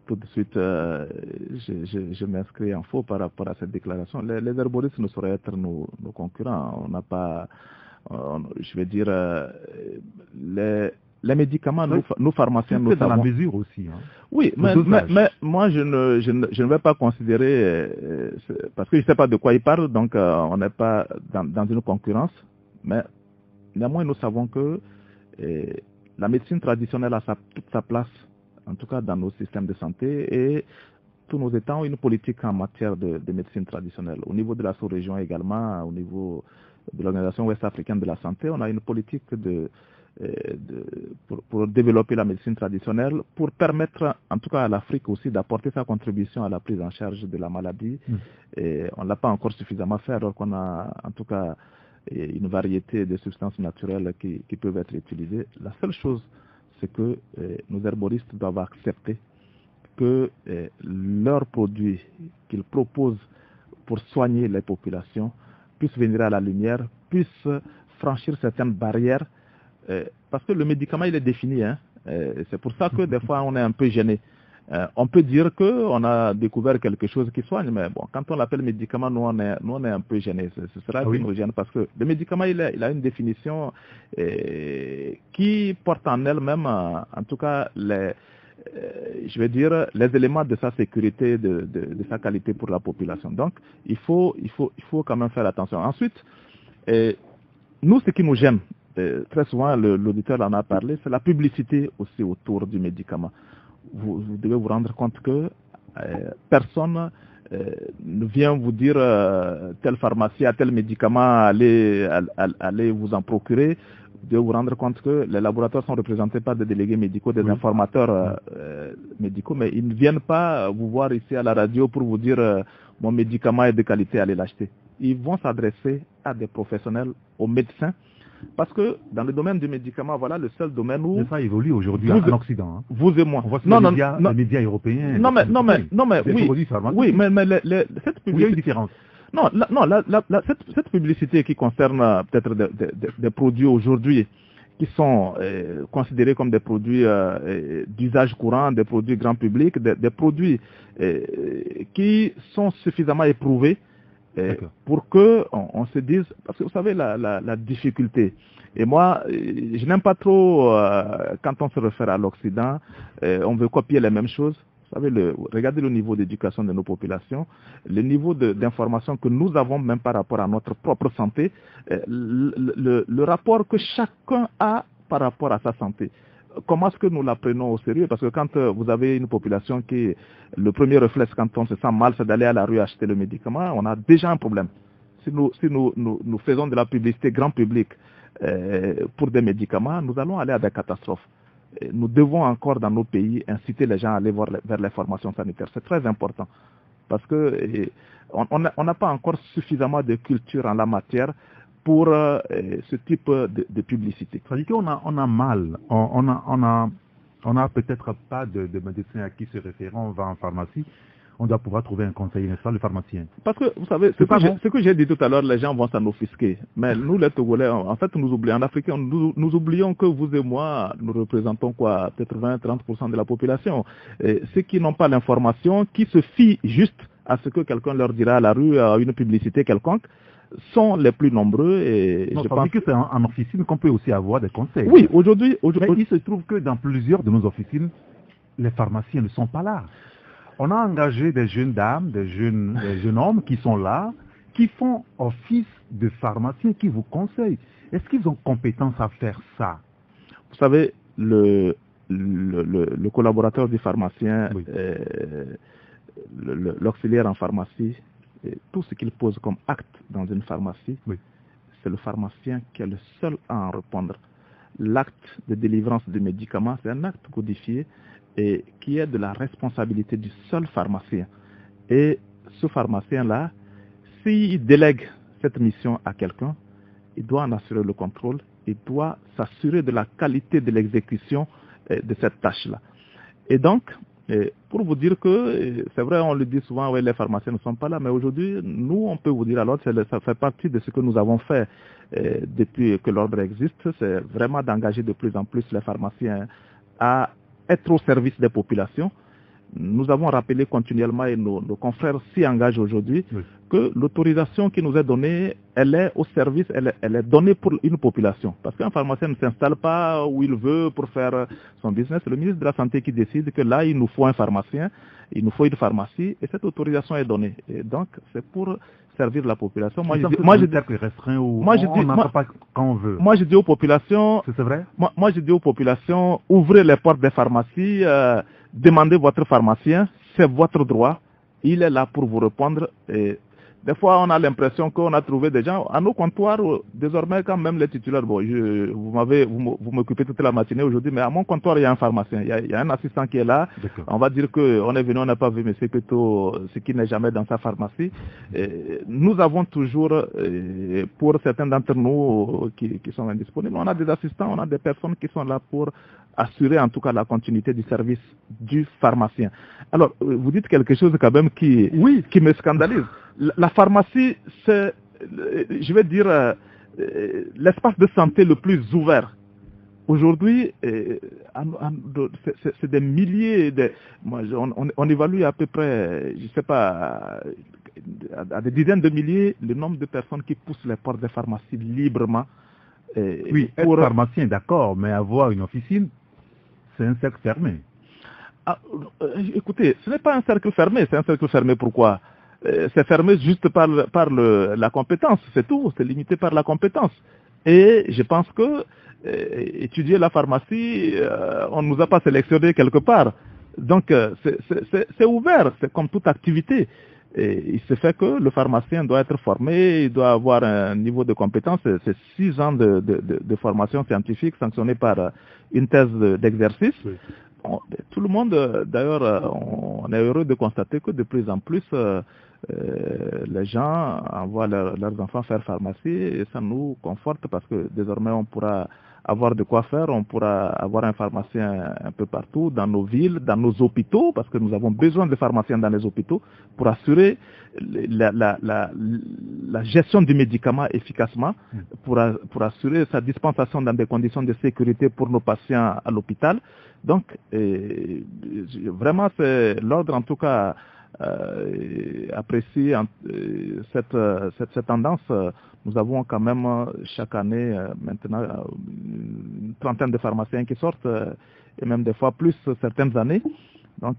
Tout de suite, je m'inscris en faux par rapport à cette déclaration. Les herboristes ne sauraient être nos concurrents. On n'a pas, je vais dire, les médicaments, oui, nous pharmaciens, nous savons. Dans la mesure aussi. Hein. Oui, mais moi, je ne vais pas considérer, parce que je ne sais pas de quoi il parle, donc on n'est pas dans une concurrence, mais néanmoins, nous savons que la médecine traditionnelle a toute sa place, en tout cas dans nos systèmes de santé, et tous nos États ont une politique en matière de médecine traditionnelle. Au niveau de la sous-région également, au niveau de l'Organisation ouest-africaine de la santé, on a une politique pour développer la médecine traditionnelle, pour permettre en tout cas à l'Afrique aussi d'apporter sa contribution à la prise en charge de la maladie. Et on ne l'a pas encore suffisamment fait, alors qu'on a en tout cas une variété de substances naturelles qui peuvent être utilisées. La seule chose, c'est que nos herboristes doivent accepter que leurs produits qu'ils proposent pour soigner les populations puissent venir à la lumière, puissent franchir certaines barrières, parce que le médicament, il est défini. Hein, c'est pour ça que des fois, on est un peu gêné. On peut dire qu'on a découvert quelque chose qui soigne, mais bon, quand on l'appelle médicament, nous on est un peu gênés. Ce sera qui nous gêne, parce que le médicament, il a une définition qui porte en elle-même, en tout cas, je vais dire, les éléments de sa sécurité, de sa qualité pour la population. Donc, il faut quand même faire attention. Ensuite, nous, ce qui nous gêne, très souvent, l'auditeur en a parlé, c'est la publicité aussi autour du médicament. Vous devez vous rendre compte que personne ne vient vous dire telle pharmacie a tel médicament, allez vous en procurer. Vous devez vous rendre compte que les laboratoires sont représentés par des délégués médicaux, des informateurs médicaux, mais ils ne viennent pas vous voir ici à la radio pour vous dire mon médicament est de qualité, allez l'acheter. Ils vont s'adresser à des professionnels, aux médecins, Parce que dans le domaine du médicament, voilà le seul domaine où... Mais ça évolue aujourd'hui en Occident. Hein. Vous et moi. On voit sur les médias européens. Non, mais oui, mais cette publicité... Il y a une différence. Non, cette publicité qui concerne peut-être des produits aujourd'hui qui sont considérés comme des produits d'usage courant, des produits grand public, des produits qui sont suffisamment éprouvés pour que on se dise, parce que vous savez la difficulté. Et moi, je n'aime pas trop quand on se réfère à l'Occident, on veut copier les mêmes choses. Vous savez, regardez le niveau d'éducation de nos populations, le niveau d'information que nous avons même par rapport à notre propre santé, le rapport que chacun a par rapport à sa santé. Comment est-ce que nous la prenons au sérieux? Parce que quand vous avez une population qui, le premier réflexe quand on se sent mal, c'est d'aller à la rue acheter le médicament, on a déjà un problème. Si nous faisons de la publicité grand public pour des médicaments, nous allons aller à des catastrophes. Nous devons encore dans nos pays inciter les gens à aller vers les formations sanitaires. C'est très important parce que on n'a pas encore suffisamment de culture en la matière pour ce type de publicité. C'est-à-dire qu'on a mal, on a peut-être pas de médecin à qui se référer, on va en pharmacie. On doit pouvoir trouver un conseiller, n'est-ce pas, le pharmacien. Parce que, vous savez, ce que j'ai dit tout à l'heure, les gens vont s'en offusquer. Mais nous, les Togolais, en fait, nous oublions, en Afrique, nous oublions que vous et moi, nous représentons quoi, peut-être 20-30% de la population. Et ceux qui n'ont pas l'information, qui se fient juste à ce que quelqu'un leur dira à la rue, à une publicité quelconque, sont les plus nombreux. Et non, je pense que c'est en officine qu'on peut aussi avoir des conseils. Oui, aujourd'hui, mais il se trouve que dans plusieurs de nos officines, les pharmaciens ne sont pas là. On a engagé des jeunes dames, des jeunes hommes qui sont là, qui font office de pharmaciens, qui vous conseillent. Est-ce qu'ils ont compétence à faire ça? Vous savez, le collaborateur du pharmacien, oui. L'auxiliaire en pharmacie, tout ce qu'il pose comme acte dans une pharmacie, oui. C'est le pharmacien qui est le seul à en répondre. L'acte de délivrance de médicaments, c'est un acte codifié et qui est de la responsabilité du seul pharmacien. Et ce pharmacien-là, s'il délègue cette mission à quelqu'un, il doit en assurer le contrôle, il doit s'assurer de la qualité de l'exécution de cette tâche-là. Et donc, pour vous dire que, c'est vrai, on le dit souvent, ouais, les pharmaciens ne sont pas là, mais aujourd'hui, nous, on peut vous dire alors, ça fait partie de ce que nous avons fait depuis que l'ordre existe, c'est vraiment d'engager de plus en plus les pharmaciens à être au service des populations. Nous avons rappelé continuellement, et nos confrères s'y engagent aujourd'hui, oui. Que l'autorisation qui nous est donnée, elle est au service, elle est donnée pour une population. Parce qu'un pharmacien ne s'installe pas où il veut pour faire son business. C'est le ministre de la Santé qui décide que là, il nous faut un pharmacien, il nous faut une pharmacie, et cette autorisation est donnée. Et donc, c'est pour servir la population. Moi, je dis aux populations, c'est vrai? Moi, je dis aux populations, ouvrez les portes des pharmacies, demandez votre pharmacien, c'est votre droit. Il est là pour vous répondre. Et des fois, on a l'impression qu'on a trouvé des gens à nos comptoirs. Désormais, quand même les titulaires, bon, vous m'occupez toute la matinée aujourd'hui, mais à mon comptoir, il y a un pharmacien, il y a un assistant qui est là. On va dire qu'on est venu, on n'a pas vu M. Peto, ce qui n'est jamais dans sa pharmacie. Et nous avons toujours, pour certains d'entre nous qui sont indisponibles, on a des assistants, on a des personnes qui sont là pour assurer en tout cas la continuité du service du pharmacien. Alors, vous dites quelque chose quand même qui me scandalise. La pharmacie, c'est, je vais dire, l'espace de santé le plus ouvert. Aujourd'hui, c'est des milliers, on évalue à peu près, je ne sais pas, à des dizaines de milliers le nombre de personnes qui poussent les portes des pharmacies librement. Oui, être pharmacien, d'accord, mais avoir une officine, c'est un cercle fermé. Écoutez, ce n'est pas un cercle fermé. C'est un cercle fermé pourquoi? C'est fermé juste par la compétence, c'est tout. C'est limité par la compétence. Et je pense que étudier la pharmacie, on ne nous a pas sélectionné quelque part. Donc, c'est ouvert, c'est comme toute activité. Et il se fait que le pharmacien doit être formé, il doit avoir un niveau de compétence. C'est 6 ans de formation scientifique sanctionnée par une thèse d'exercice. Oui. tout le monde, d'ailleurs, on est heureux de constater que de plus en plus, les gens envoient leurs enfants faire pharmacie et ça nous conforte parce que désormais on pourra avoir de quoi faire, on pourra avoir un pharmacien un peu partout, dans nos villes, dans nos hôpitaux, parce que nous avons besoin de pharmaciens dans les hôpitaux pour assurer la gestion du médicament efficacement, pour assurer sa dispensation dans des conditions de sécurité pour nos patients à l'hôpital. Donc, vraiment, c'est l'ordre en tout cas apprécie cette tendance. Nous avons quand même chaque année maintenant une trentaine de pharmaciens qui sortent et même des fois plus certaines années. Donc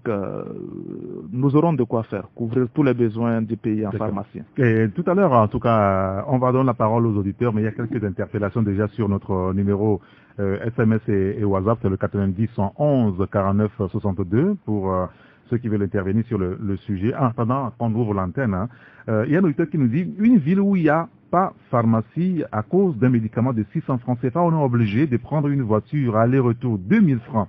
nous aurons de quoi faire, couvrir tous les besoins du pays en pharmacie. Et tout à l'heure, en tout cas, on va donner la parole aux auditeurs, mais il y a quelques interpellations déjà sur notre numéro SMS et WhatsApp, c'est le 90 111 49 62 pour ceux qui veulent intervenir sur le sujet. En attendant qu'on ouvre l'antenne, il y a un auditeur qui nous dit une ville où il n'y a pas pharmacie à cause d'un médicament de 600 francs CFA, on est obligé de prendre une voiture aller-retour 2000 francs.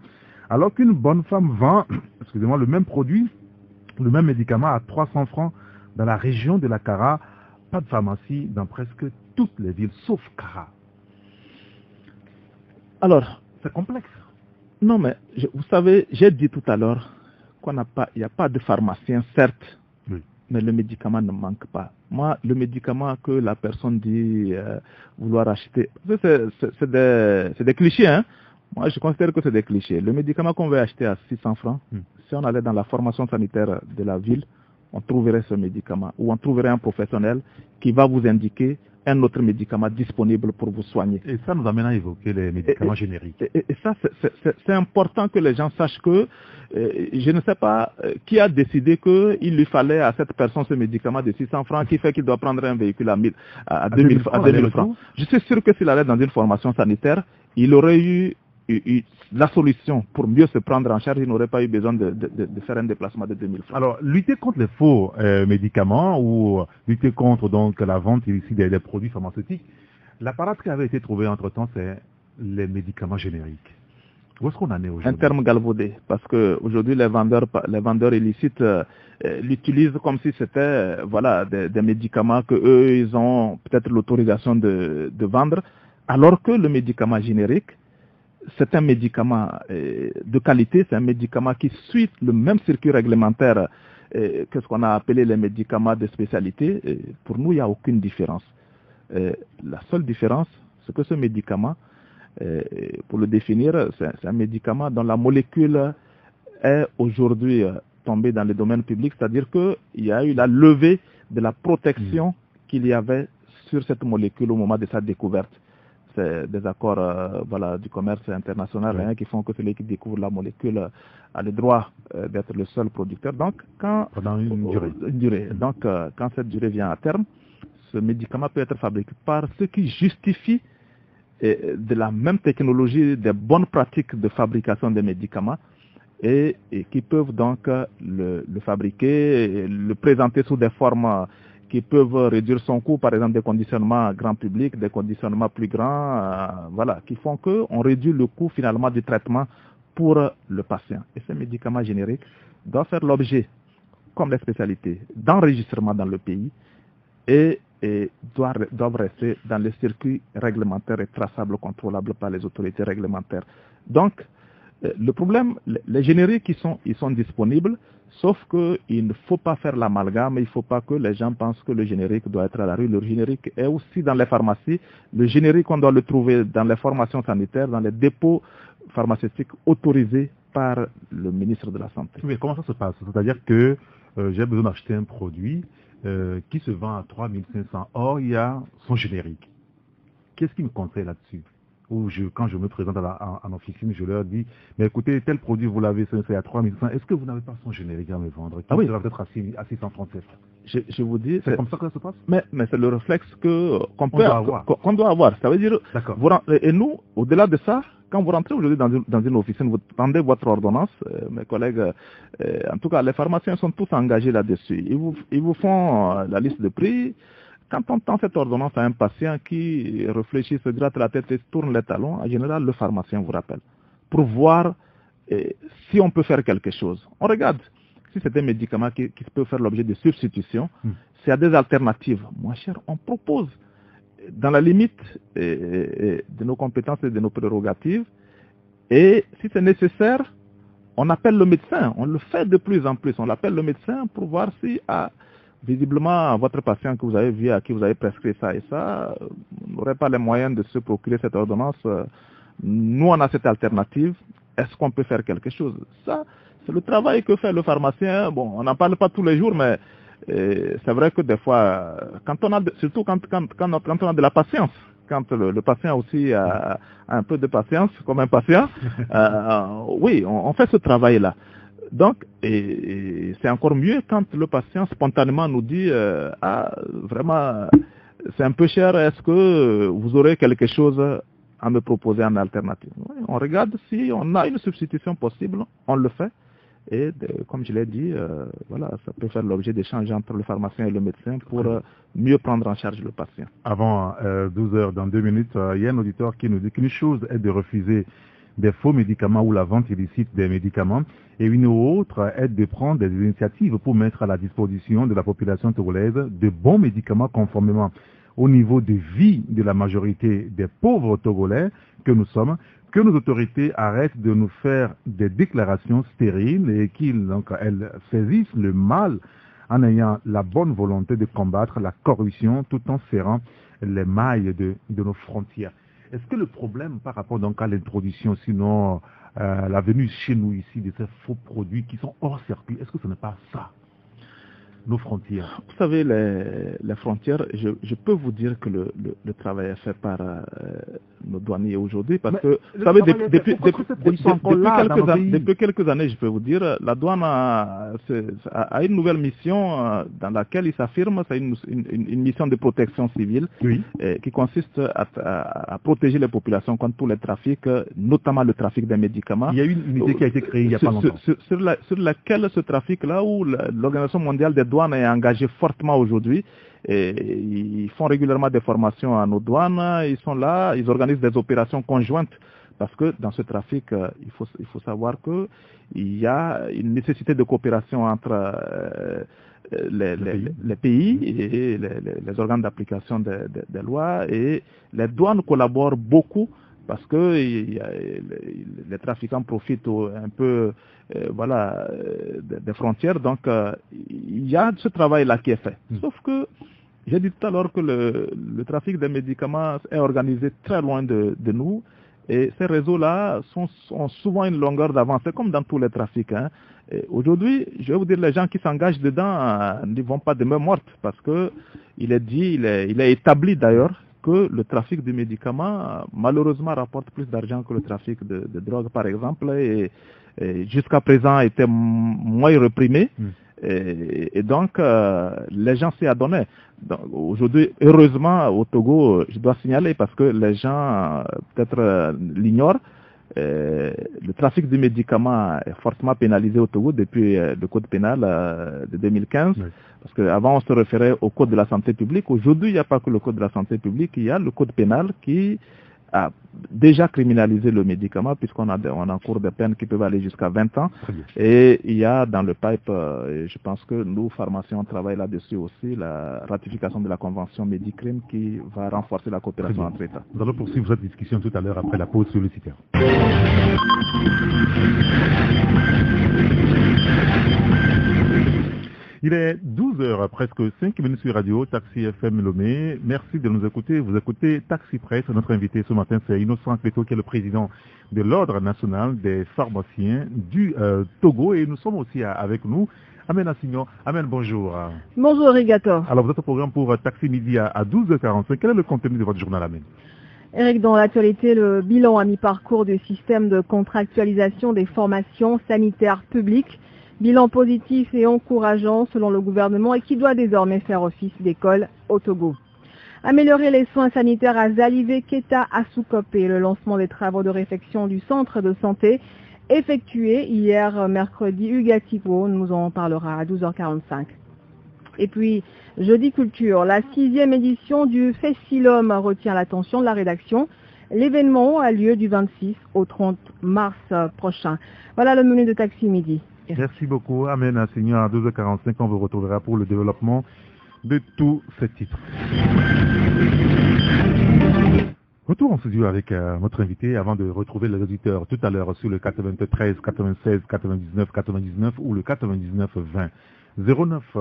Alors qu'une bonne femme vend, excusez-moi, le même produit, le même médicament à 300 francs dans la région de la Kara, pas de pharmacie dans presque toutes les villes, sauf Kara. Alors, c'est complexe. Non, mais vous savez, j'ai dit tout à l'heure qu'il n'y a pas de pharmacien, certes, oui, mais le médicament ne manque pas. Moi, le médicament que la personne dit vouloir acheter, c'est des clichés, hein. Moi, je considère que c'est des clichés. Le médicament qu'on veut acheter à 600 francs, si on allait dans la formation sanitaire de la ville, on trouverait ce médicament, ou on trouverait un professionnel qui va vous indiquer un autre médicament disponible pour vous soigner. Et ça nous amène à évoquer les médicaments génériques. Et ça, c'est important que les gens sachent que, je ne sais pas qui a décidé qu'il lui fallait à cette personne ce médicament de 600 francs qui fait qu'il doit prendre un véhicule à 2000 francs. Je suis sûr que s'il allait dans une formation sanitaire, il aurait eu la solution pour mieux se prendre en charge, il n'aurait pas eu besoin de faire un déplacement de 2000 francs. Alors, lutter contre les faux médicaments ou lutter contre donc la vente ici des produits pharmaceutiques, l'appareil qui avait été trouvé entre-temps, c'est les médicaments génériques. Où est-ce qu'on en est aujourd'hui? Un terme galvaudé, parce qu'aujourd'hui, les vendeurs illicites l'utilisent comme si c'était des médicaments que eux ils ont peut-être l'autorisation de vendre, alors que le médicament générique, c'est un médicament de qualité, c'est un médicament qui suit le même circuit réglementaire que ce qu'on a appelé les médicaments de spécialité. Pour nous, il n'y a aucune différence. La seule différence, c'est que ce médicament, pour le définir, c'est un médicament dont la molécule est aujourd'hui tombée dans le domaine public, c'est-à-dire qu'il y a eu la levée de la protection qu'il y avait sur cette molécule au moment de sa découverte. C'est des accords du commerce international qui font que celui qui découvre la molécule a le droit d'être le seul producteur. Donc, pendant une durée. Donc, quand cette durée vient à terme, ce médicament peut être fabriqué par ceux qui justifient de la même technologie, des bonnes pratiques de fabrication des médicaments et qui peuvent donc le fabriquer, le présenter sous des formes qui peuvent réduire son coût, par exemple des conditionnements grand public, des conditionnements plus grands, qui font qu'on réduit le coût finalement du traitement pour le patient. Et ces médicaments génériques doivent faire l'objet, comme les spécialités, d'enregistrement dans le pays et doivent rester dans les circuits réglementaires et traçables, contrôlables par les autorités réglementaires. Donc, le problème, les génériques, ils sont disponibles, sauf qu'il ne faut pas faire l'amalgame, il ne faut pas que les gens pensent que le générique doit être à la rue. Le générique est aussi dans les pharmacies. Le générique, on doit le trouver dans les formations sanitaires, dans les dépôts pharmaceutiques autorisés par le ministre de la Santé. Mais comment ça se passe? C'est-à-dire que j'ai besoin d'acheter un produit qui se vend à 3500. Or, il y a son générique. Qu'est-ce qui me conseille là-dessus? Ou quand je me présente en officine, je leur dis, mais écoutez, tel produit, vous l'avez, c'est à 3500, est-ce que vous n'avez pas son générique à me vendre? Ah oui. Ça va peut-être à 637. Je vous dis... C'est comme ça que ça se passe? Mais c'est le réflexe qu'on doit avoir. Ça veut dire, et nous, au-delà de ça, quand vous rentrez aujourd'hui dans une officine, vous tendez votre ordonnance, mes collègues, en tout cas, les pharmaciens sont tous engagés là-dessus. Ils vous font la liste de prix. Quand on tend cette ordonnance à un patient qui réfléchit, se gratte la tête et tourne les talons, en général, le pharmacien vous rappelle pour voir si on peut faire quelque chose, on regarde. Si c'est un médicament qui peut faire l'objet de substitution, s'il y a des alternatives moins chères, on propose, dans la limite de nos compétences et de nos prérogatives. Et si c'est nécessaire, on appelle le médecin. On le fait de plus en plus. On appelle le médecin pour voir si, visiblement, votre patient que vous avez vu, à qui vous avez prescrit ça et ça, n'aurait pas les moyens de se procurer cette ordonnance. Nous, on a cette alternative. Est-ce qu'on peut faire quelque chose? Ça, c'est le travail que fait le pharmacien. Bon, on n'en parle pas tous les jours, mais c'est vrai que des fois, surtout quand on a de la patience, quand le patient aussi a un peu de patience, comme un patient, oui, on fait ce travail-là. Donc, et c'est encore mieux quand le patient spontanément nous dit vraiment, c'est un peu cher, est-ce que vous aurez quelque chose à me proposer en alternative? Oui, on regarde si on a une substitution possible, on le fait. Et comme je l'ai dit, voilà, ça peut faire l'objet d'échanges entre le pharmacien et le médecin pour mieux prendre en charge le patient. Avant 12 heures, dans 2 minutes, il y a un auditeur qui nous dit qu'une chose est de refuser des faux médicaments ou la vente illicite des médicaments, et une autre est de prendre des initiatives pour mettre à la disposition de la population togolaise de bons médicaments conformément au niveau de vie de la majorité des pauvres Togolais que nous sommes, que nos autorités arrêtent de nous faire des déclarations stériles et qu'elles saisissent le mal en ayant la bonne volonté de combattre la corruption tout en serrant les mailles de nos frontières. Est-ce que le problème par rapport donc à l'introduction, sinon la venue chez nous ici de ces faux produits qui sont hors circuit, est-ce que ce n'est pas ça, nos frontières? Vous savez, les frontières, je peux vous dire que le travail est fait par nos douaniers aujourd'hui, parce que, vous savez, depuis quelques années, je peux vous dire, la douane a une nouvelle mission dans laquelle il s'affirme, c'est une mission de protection civile, oui, qui consiste à protéger les populations contre tous les trafics, notamment le trafic des médicaments. Il y a une unité qui a été créée il n'y a pas longtemps. Sur laquelle ce trafic-là, où l'Organisation mondiale des douanes est engagée fortement aujourd'hui. Et ils font régulièrement des formations à nos douanes, ils sont là, ils organisent des opérations conjointes, parce que dans ce trafic, il faut savoir qu'il y a une nécessité de coopération entre les pays et les organes d'application des lois, et les douanes collaborent beaucoup, parce que les trafiquants profitent un peu des frontières, donc il y a ce travail-là qui est fait. Sauf que j'ai dit tout à l'heure que le trafic des médicaments est organisé très loin de nous, et ces réseaux-là ont souvent une longueur d'avance, c'est comme dans tous les trafics. Hein. Aujourd'hui, je vais vous dire, les gens qui s'engagent dedans n'y vont pas de main morte, parce que il est établi d'ailleurs que le trafic de médicaments, malheureusement, rapporte plus d'argent que le trafic de drogue, par exemple, et jusqu'à présent était moins réprimé. Et donc, les gens s'y adonnaient. Aujourd'hui, heureusement, au Togo, je dois signaler, parce que les gens peut-être l'ignorent, le trafic de médicaments est fortement pénalisé au Togo depuis le code pénal de 2015. Oui. Parce qu'avant, on se référait au code de la santé publique. Aujourd'hui, il n'y a pas que le code de la santé publique, il y a le code pénal qui a déjà criminalisé le médicament, puisqu'on encourt des peines qui peuvent aller jusqu'à 20 ans. Et il y a dans le pipe, je pense que nous, pharmaciens, on travaille là-dessus aussi, la ratification de la Convention Médicrime qui va renforcer la coopération entre États. Nous allons poursuivre cette discussion tout à l'heure après la pause publicitaire. Il est 12h, presque 5 minutes sur Radio, Taxi FM Lomé. Merci de nous écouter. Vous écoutez Taxi Presse. Notre invité ce matin, c'est Innocent Cléto, qui est le président de l'Ordre national des pharmaciens du Togo. Et nous sommes aussi avec nous Amen Assignon. Amen, bonjour. Bonjour, Rigator. Alors, vous êtes au programme pour Taxi Midi à 12h45. Quel est le contenu de votre journal, Amen? Eric, dans l'actualité, le bilan à mi-parcours du système de contractualisation des formations sanitaires publiques. Bilan positif et encourageant selon le gouvernement et qui doit désormais faire office d'école au Togo. Améliorer les soins sanitaires à Zalivé, Keta, à Soukopé. Le lancement des travaux de réfection du centre de santé effectué hier mercredi. Hugues Thibault nous en parlera à 12h45. Et puis, jeudi culture, la 6e édition du Festilum retient l'attention de la rédaction. L'événement a lieu du 26 au 30 mars prochain. Voilà le menu de Taxi Midi. Merci beaucoup. Amen, Seigneur. À 12h45, on vous retrouvera pour le développement de tous ces titres. Retour en studio avec notre invité avant de retrouver les auditeurs tout à l'heure sur le 93, 96, 99, 99 ou le 99 20. 09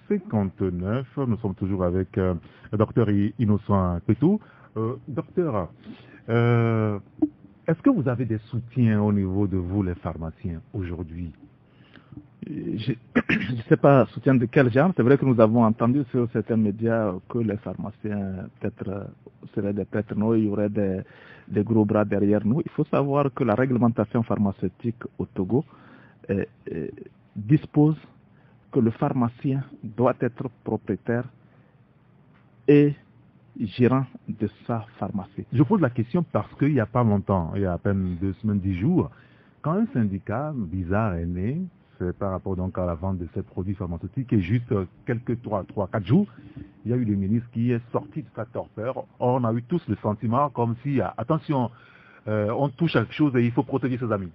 59, nous sommes toujours avec le docteur Innocent Petou. Docteur, est-ce que vous avez des soutiens au niveau de vous, les pharmaciens, aujourd'hui? Je ne sais pas soutien de quel genre. C'est vrai que nous avons entendu sur certains médias que les pharmaciens peut-être seraient des prêtres, il y aurait des gros bras derrière nous. Il faut savoir que la réglementation pharmaceutique au Togo dispose que le pharmacien doit être propriétaire et gérant de sa pharmacie. Je pose la question parce qu'il n'y a pas longtemps, il y a à peine 2 semaines, 10 jours, quand un syndicat bizarre est né, c'est par rapport donc à la vente de ces produits pharmaceutiques, et juste quelques 3-4 jours, il y a eu le ministre qui est sorti de sa torpeur. Or, on a eu tous le sentiment comme si, attention, on touche à quelque chose et il faut protéger ses amis.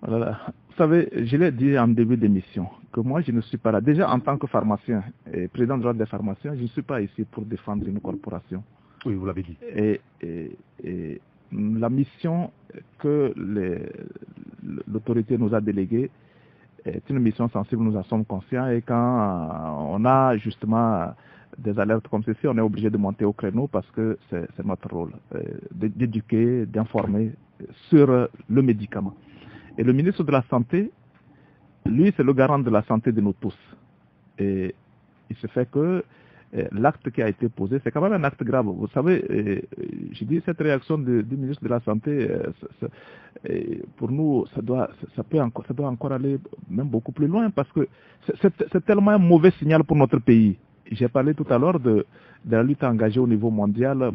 Voilà. Vous savez, je l'ai dit en début d'émission, que moi je ne suis pas là. Déjà en tant que pharmacien et président de l'ordre des pharmaciens, je ne suis pas ici pour défendre une corporation. Oui, vous l'avez dit. Et la mission que l'autorité nous a déléguée est une mission sensible, nous en sommes conscients, et quand on a justement des alertes comme ceci, on est obligé de monter au créneau parce que c'est notre rôle, d'éduquer, d'informer sur le médicament. Et le ministre de la Santé, lui, c'est le garant de la santé de nous tous. Et il se fait que l'acte qui a été posé, c'est quand même un acte grave. Vous savez, je dis cette réaction du ministre de la Santé, pour nous, ça doit encore aller même beaucoup plus loin parce que c'est tellement un mauvais signal pour notre pays. J'ai parlé tout à l'heure de la lutte engagée au niveau mondial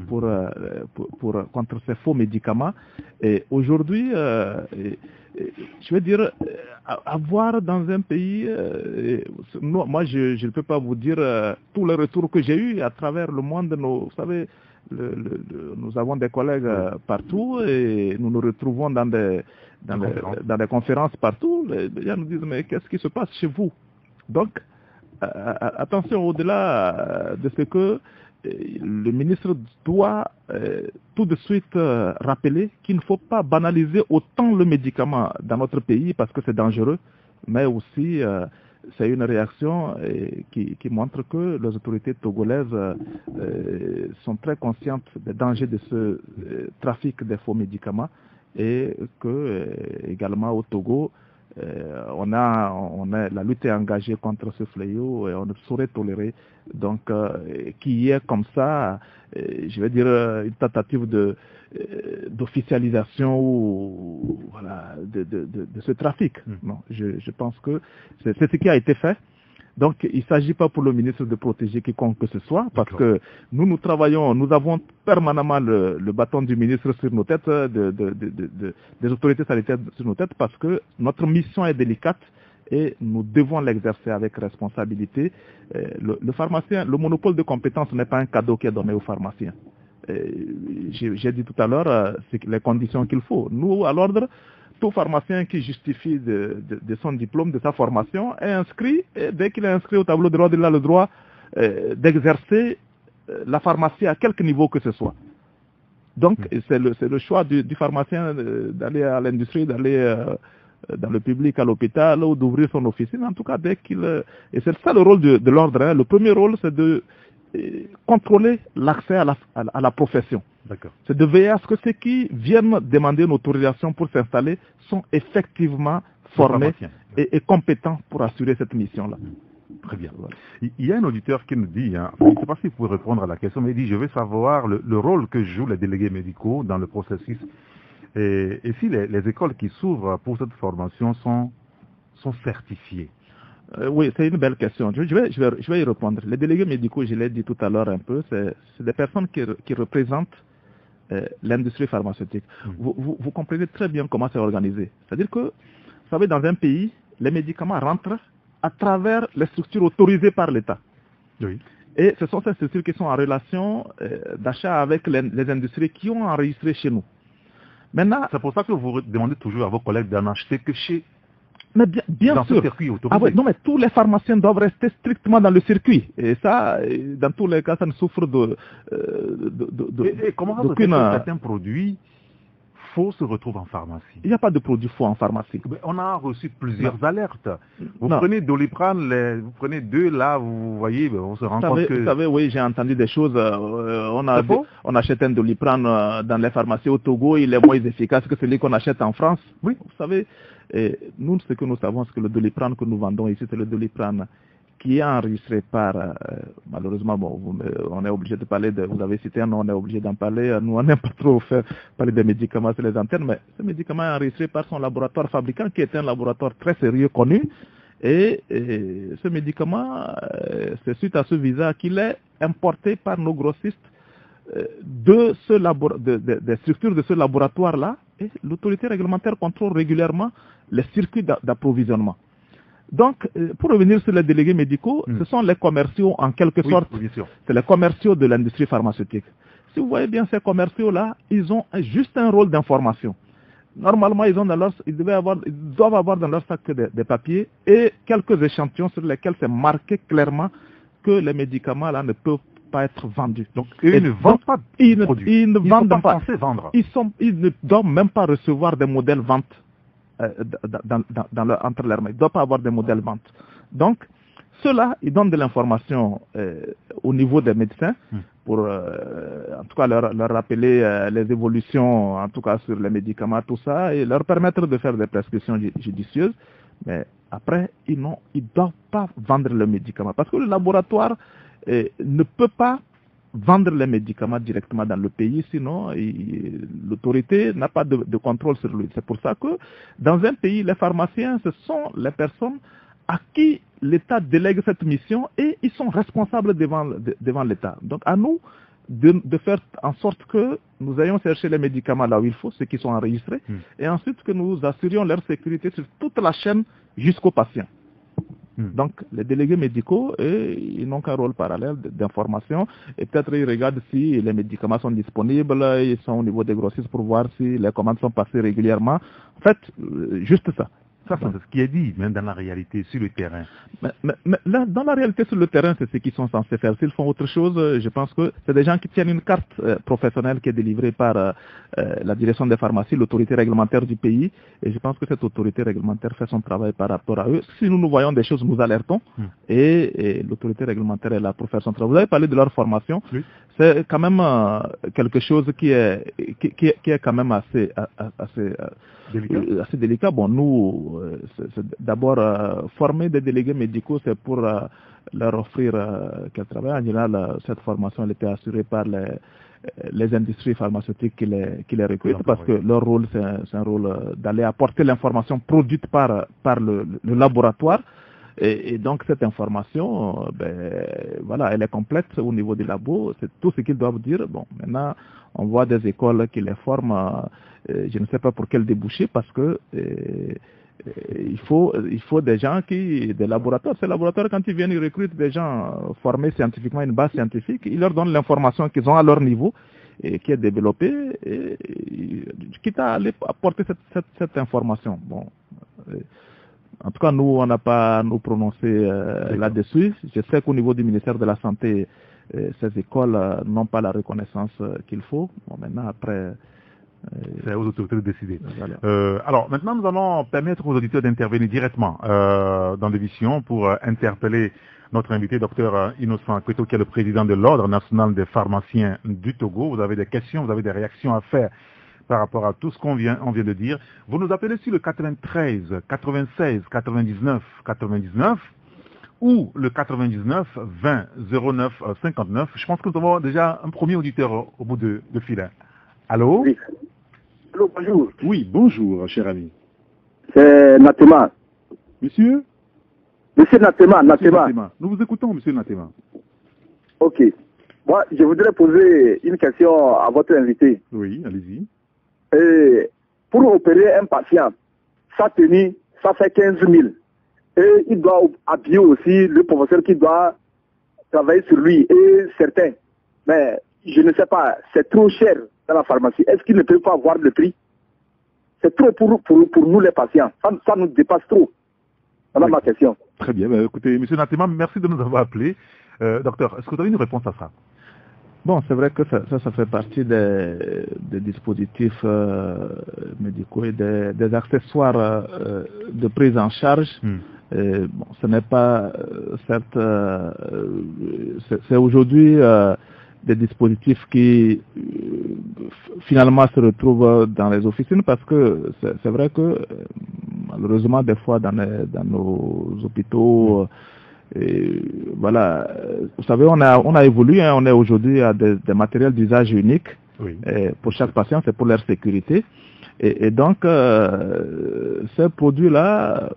contre ces faux médicaments. Et aujourd'hui, je veux dire, avoir dans un pays, moi je ne peux pas vous dire tous les retours que j'ai eus à travers le monde. Vous savez, nous avons des collègues partout et nous nous retrouvons dans des conférences partout. Les gens nous disent, mais qu'est-ce qui se passe chez vous? Donc, attention, au-delà de ce que le ministre doit tout de suite rappeler qu'il ne faut pas banaliser autant le médicament dans notre pays parce que c'est dangereux, mais aussi c'est une réaction qui montre que les autorités togolaises sont très conscientes des dangers de ce trafic des faux médicaments et que également au Togo, la lutte est engagée contre ce fléau et on ne saurait tolérer donc qu'il y ait comme ça, je vais dire une tentative d'officialisation ou voilà de ce trafic. Non, je pense que c'est ce qui a été fait. Donc, il ne s'agit pas pour le ministre de protéger quiconque que ce soit, parce que nous travaillons, nous avons permanemment le bâton du ministre sur nos têtes, des autorités sanitaires sur nos têtes, parce que notre mission est délicate et nous devons l'exercer avec responsabilité. Le pharmacien, le monopole de compétences n'est pas un cadeau qui est donné aux pharmaciens. J'ai dit tout à l'heure les conditions qu'il faut. Nous, à l'ordre, tout pharmacien qui justifie de son diplôme, de sa formation, est inscrit, et dès qu'il est inscrit au tableau de l'ordre, il a le droit d'exercer la pharmacie à quelque niveau que ce soit. Donc, c'est le choix du pharmacien d'aller à l'industrie, d'aller dans le public, à l'hôpital, ou d'ouvrir son officine. En tout cas, dès qu'il... Et c'est ça le rôle de l'ordre. Hein. Le premier rôle, c'est de contrôler l'accès à la profession. C'est de veiller à ce que ceux qui viennent demander une autorisation pour s'installer sont effectivement formés et compétents pour assurer cette mission-là. Très bien. Voilà. Il y a un auditeur qui nous dit, je ne sais pas si vous pouvez répondre à la question, mais il dit, je veux savoir le rôle que jouent les délégués médicaux dans le processus et si les écoles qui s'ouvrent pour cette formation sont certifiées. Oui, c'est une belle question. Je vais y répondre. Les délégués médicaux, je l'ai dit tout à l'heure un peu, c'est des personnes qui représentent l'industrie pharmaceutique. Vous comprenez très bien comment c'est organisé. C'est-à-dire que, vous savez, dans un pays, les médicaments rentrent à travers les structures autorisées par l'État. Oui. Et ce sont ces structures qui sont en relation d'achat avec les industries qui ont enregistré chez nous. Maintenant, c'est pour ça que vous demandez toujours à vos collègues d'en acheter que chez... Mais bien dans sûr. Ce circuit autorisé. Ah ouais, non, mais tous les pharmaciens doivent rester strictement dans le circuit. Et ça, dans tous les cas, ça ne souffre Et comment ça se fait que certains produits faux se retrouvent en pharmacie? Il n'y a pas de produits faux en pharmacie. Mais on a reçu plusieurs alertes. Vous prenez Doliprane, vous prenez 2, là, vous voyez, on se rend compte que... Vous savez, oui, j'ai entendu des choses. On achète un Doliprane dans les pharmacies au Togo, il est moins efficace que celui qu'on achète en France. Oui. Vous savez, nous, ce que nous savons, c'est que le Doliprane que nous vendons ici, c'est le Doliprane qui est enregistré par, malheureusement, on est obligé de parler, vous avez cité un nom, on est obligé d'en parler, nous on n'aime pas trop parler des médicaments sur les antennes, mais ce médicament est enregistré par son laboratoire fabricant, qui est un laboratoire très sérieux, connu, et ce médicament, c'est suite à ce visa qu'il est importé par nos grossistes des structures de ce laboratoire-là, et l'autorité réglementaire contrôle régulièrement les circuits d'approvisionnement. Donc, pour revenir sur les délégués médicaux, ce sont les commerciaux, en quelque sorte, c'est les commerciaux de l'industrie pharmaceutique. Si vous voyez bien ces commerciaux-là, ils ont juste un rôle d'information. Normalement, ils doivent avoir dans leur sac des papiers et quelques échantillons sur lesquels c'est marqué clairement que les médicaments là ne peuvent pas être vendus. Donc, ils ne vendent pas de produits. Ils ne vendent pas. Censés vendre. Ils ne doivent même pas recevoir des modèles vente. Entre leurs mains. Ils ne doivent pas avoir des modèles vente. Donc, ceux-là, ils donnent de l'information au niveau des médecins pour, en tout cas, leur rappeler les évolutions, en tout cas, sur les médicaments, tout ça, et leur permettre de faire des prescriptions judicieuses. Mais après, ils ne doivent pas vendre le médicament. Parce que le laboratoire ne peut pas vendre les médicaments directement dans le pays, sinon l'autorité n'a pas de contrôle sur lui. C'est pour ça que dans un pays, les pharmaciens, ce sont les personnes à qui l'État délègue cette mission et ils sont responsables devant l'État. Donc à nous de faire en sorte que nous ayons cherché les médicaments là où il faut, ceux qui sont enregistrés, et ensuite que nous assurions leur sécurité sur toute la chaîne jusqu'au patient. Donc, les délégués médicaux, ils n'ont qu'un rôle parallèle d'information et peut-être ils regardent si les médicaments sont disponibles, ils sont au niveau des grossistes pour voir si les commandes sont passées régulièrement. En fait, juste ça. Ça, c'est ce qui est dit, même dans la réalité, sur le terrain. Mais là, dans la réalité, sur le terrain, c'est ce qu'ils sont censés faire. S'ils font autre chose, je pense que c'est des gens qui tiennent une carte professionnelle qui est délivrée par la direction des pharmacies, l'autorité réglementaire du pays. Et je pense que cette autorité réglementaire fait son travail par rapport à eux. Si nous voyons des choses, nous alertons. Et l'autorité réglementaire est là pour faire son travail. Vous avez parlé de leur formation. Oui. C'est quand même quelque chose qui est quand même assez délicat. Bon, nous, c'est d'abord former des délégués médicaux, c'est pour leur offrir quel travail. En général, cette formation elle était assurée par les industries pharmaceutiques qui les recrutent, parce que leur rôle, c'est un rôle d'aller apporter l'information produite par le laboratoire. Et donc cette information, elle est complète au niveau du labo, c'est tout ce qu'ils doivent dire. Bon, maintenant, on voit des écoles qui les forment, je ne sais pas pour quel débouché, parce que il faut des gens des laboratoires. Ces laboratoires, quand ils viennent, ils recrutent des gens formés scientifiquement, une base scientifique, ils leur donnent l'information qu'ils ont à leur niveau, et qui est développée, et quitte à aller apporter cette information. Bon. En tout cas, nous, on n'a pas à nous prononcer là-dessus. Je sais qu'au niveau du ministère de la Santé, ces écoles n'ont pas la reconnaissance qu'il faut. Bon, maintenant, après... c'est aux autorités de décider. Alors, maintenant, nous allons permettre aux auditeurs d'intervenir directement dans l'émission pour interpeller notre invité, Dr Innocent Kweto, qui est le président de l'Ordre national des pharmaciens du Togo. Vous avez des questions, vous avez des réactions à faire par rapport à tout ce qu'on vient de dire. Vous nous appelez sur le 93 96 99 99 ou le 99 20 09 59. Je pense que nous avons déjà un premier auditeur au bout de fil. Allô? Oui. Allô, bonjour. Oui, bonjour, cher ami. C'est Natema. Monsieur? Monsieur Natema. Nous vous écoutons, monsieur Natema. Ok. Moi, je voudrais poser une question à votre invité. Oui, allez-y. Pour opérer un patient, sa tenue, ça fait 15 000. Et il doit habiller aussi le professeur qui doit travailler sur lui et certains, mais je ne sais pas, c'est trop cher dans la pharmacie. Est-ce qu'ils ne peuvent pas avoir le prix? C'est trop pour nous les patients. Ça nous dépasse trop. Voilà ma question. Très bien. Écoutez, M. Natima, merci de nous avoir appelés. Docteur, est-ce que vous avez une réponse à ça? Bon, c'est vrai que ça fait partie des dispositifs médicaux et des accessoires de prise en charge. Bon, ce n'est pas, certes, c'est aujourd'hui des dispositifs qui finalement se retrouvent dans les officines parce que c'est vrai que malheureusement des fois dans nos hôpitaux, et voilà, vous savez, on a évolué, hein, on est aujourd'hui à des matériels d'usage unique pour chaque patient, c'est pour leur sécurité. Et donc, ces produits-là,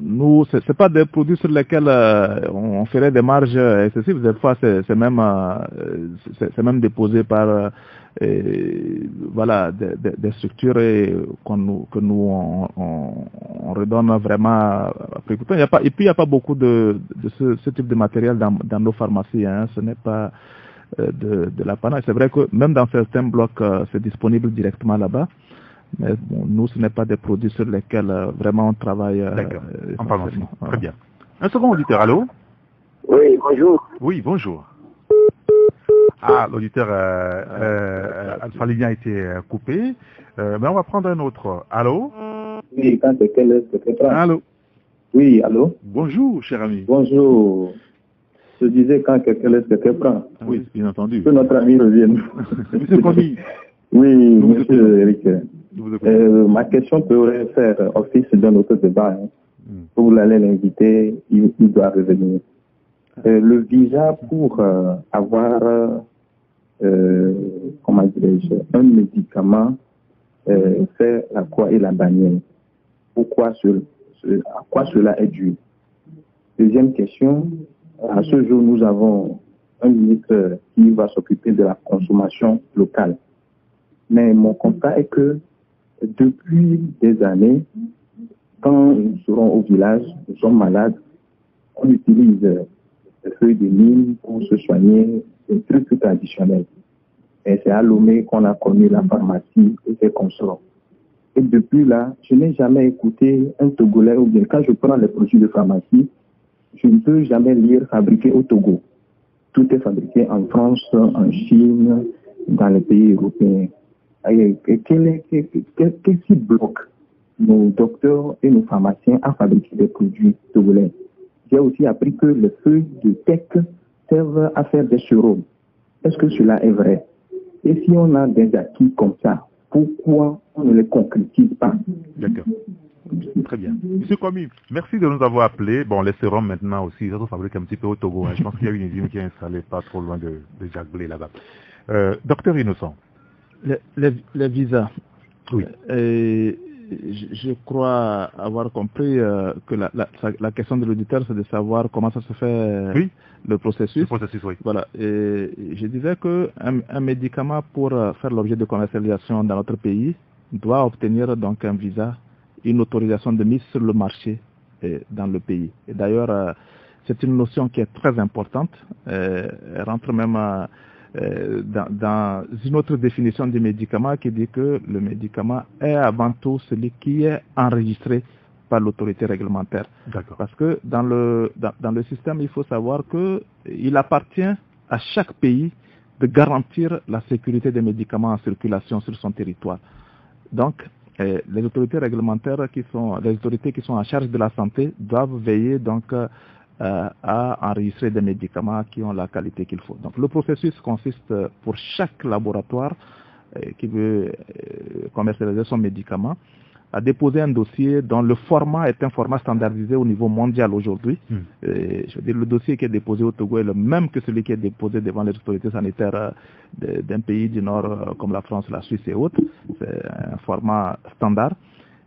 nous, c'est pas des produits sur lesquels on ferait des marges excessives. Des fois, c'est même déposé par voilà des structures que nous on redonne vraiment. Et puis il n'y a pas beaucoup de ce type de matériel dans nos pharmacies. Hein. Ce n'est pas de l'apanage. C'est vrai que même dans certains blocs, c'est disponible directement là-bas. Mais bon, nous, ce n'est pas des produits sur lesquels vraiment on travaille. D'accord. En pharmacie. Très bien. Un second auditeur, allô? Oui, bonjour. Oui, bonjour. Ah, l'auditeur Alpha Ligne a été coupé. Mais on va prendre un autre. Allô? Oui, quand quelqu'un laisse quelqu'un. Allô? Oui, allô? Bonjour, cher ami. Bonjour. Je disais quand quelqu'un laisse quelqu'un prend. Oui, bien entendu. Que notre ami revienne. Monsieur Komi. Oui, monsieur Eric. Ma question pourrait faire office d'un autre débat. Hein. Vous allez l'inviter, il doit revenir. Le visa pour avoir, comment dirais-je, un médicament fait la croix et la bannière. À quoi cela est dû? Deuxième question, à ce jour, nous avons un ministre qui va s'occuper de la consommation locale. Mais mon constat est que depuis des années, quand nous serons au village, nous sommes malades, on utilise des feuilles de mine pour se soigner, des trucs traditionnels. Et c'est à Lomé qu'on a connu la pharmacie et ses consorts. Et depuis là, je n'ai jamais écouté un Togolais, ou bien quand je prends les produits de pharmacie, je ne peux jamais lire fabriqué au Togo. Tout est fabriqué en France, en Chine, dans les pays européens. Qu'est-ce qui bloque nos docteurs et nos pharmaciens à fabriquer des produits togolais? J'ai aussi appris que les feuilles de teck servent à faire des sérums. Est-ce que cela est vrai? Et si on a des acquis comme ça, pourquoi on ne les concrétise pas? D'accord. Très bien. Monsieur Kwame, merci de nous avoir appelés. Bon, les sérums maintenant aussi, ça se fabrique un petit peu au Togo. Hein. Je pense qu'il y a une usine qui est installée pas trop loin de Jacques Blé là-bas. Docteur Innocent. Les visas. Oui. Je crois avoir compris que la question de l'auditeur, c'est de savoir comment ça se fait le processus. Le processus, oui. Voilà. Et je disais qu'un médicament pour faire l'objet de commercialisation dans notre pays doit obtenir donc un visa, une autorisation de mise sur le marché dans le pays. Et d'ailleurs, c'est une notion qui est très importante. Elle rentre même dans une autre définition du médicament qui dit que le médicament est avant tout celui qui est enregistré par l'autorité réglementaire. Parce que dans le système, il faut savoir qu'il appartient à chaque pays de garantir la sécurité des médicaments en circulation sur son territoire. Donc, les autorités réglementaires les autorités qui sont en charge de la santé doivent veiller donc à enregistrer des médicaments qui ont la qualité qu'il faut. Donc le processus consiste pour chaque laboratoire qui veut commercialiser son médicament à déposer un dossier dont le format est un format standardisé au niveau mondial aujourd'hui. Je veux dire, le dossier qui est déposé au Togo est le même que celui qui est déposé devant les autorités sanitaires d'un pays du Nord comme la France, la Suisse et autres. C'est un format standard.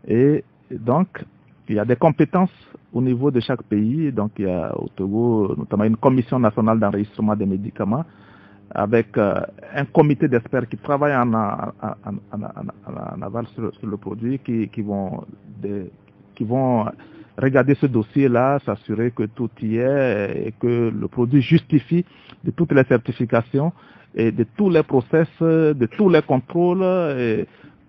Et donc, il y a des compétences au niveau de chaque pays. Donc, il y a au Togo notamment une commission nationale d'enregistrement des médicaments avec un comité d'experts qui travaillent en aval sur le produit, qui vont regarder ce dossier-là, s'assurer que tout y est et que le produit justifie de toutes les certifications et de tous les process, de tous les contrôles,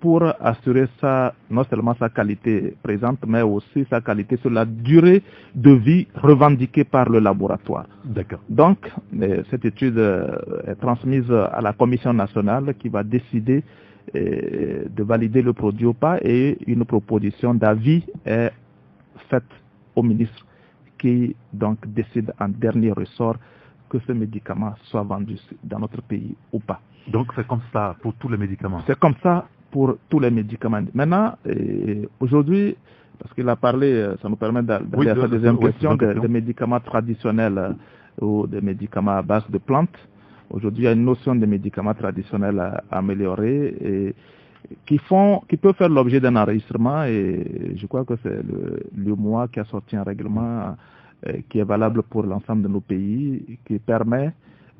pour assurer ça, non seulement sa qualité présente, mais aussi sa qualité sur la durée de vie revendiquée par le laboratoire. D'accord. Donc, cette étude est transmise à la Commission nationale qui va décider de valider le produit ou pas, et une proposition d'avis est faite au ministre qui donc décide en dernier ressort que ce médicament soit vendu dans notre pays ou pas. Donc c'est comme ça pour tous les médicaments. C'est comme ça pour tous les médicaments. Maintenant, aujourd'hui, parce qu'il a parlé, ça nous permet d'aller à sa deuxième question, des médicaments traditionnels ou des médicaments à base de plantes. Aujourd'hui, il y a une notion de médicaments traditionnels à améliorer et qui peut faire l'objet d'un enregistrement, et je crois que c'est l'UMOA qui a sorti un règlement qui est valable pour l'ensemble de nos pays, qui permet,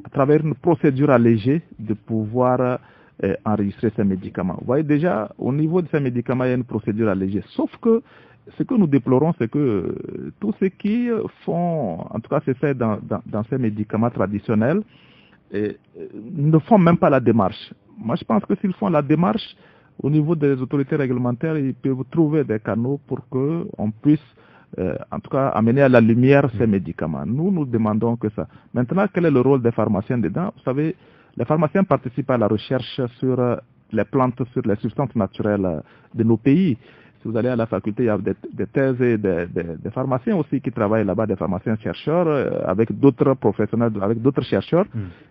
à travers une procédure allégée, de pouvoir enregistrer ces médicaments. Vous voyez déjà, au niveau de ces médicaments, il y a une procédure allégée. Sauf que ce que nous déplorons, c'est que tous ceux qui font, en tout cas c'est fait dans ces médicaments traditionnels, ne font même pas la démarche. Moi, je pense que s'ils font la démarche, au niveau des autorités réglementaires, ils peuvent trouver des canaux pour qu'on puisse, en tout cas, amener à la lumière ces médicaments. Nous demandons que ça. Maintenant, quel est le rôle des pharmaciens dedans? Vous savez, les pharmaciens participent à la recherche sur les plantes, sur les substances naturelles de nos pays. Si vous allez à la faculté, il y a des thèses et des pharmaciens aussi qui travaillent là-bas, des pharmaciens-chercheurs, avec d'autres professionnels, avec d'autres chercheurs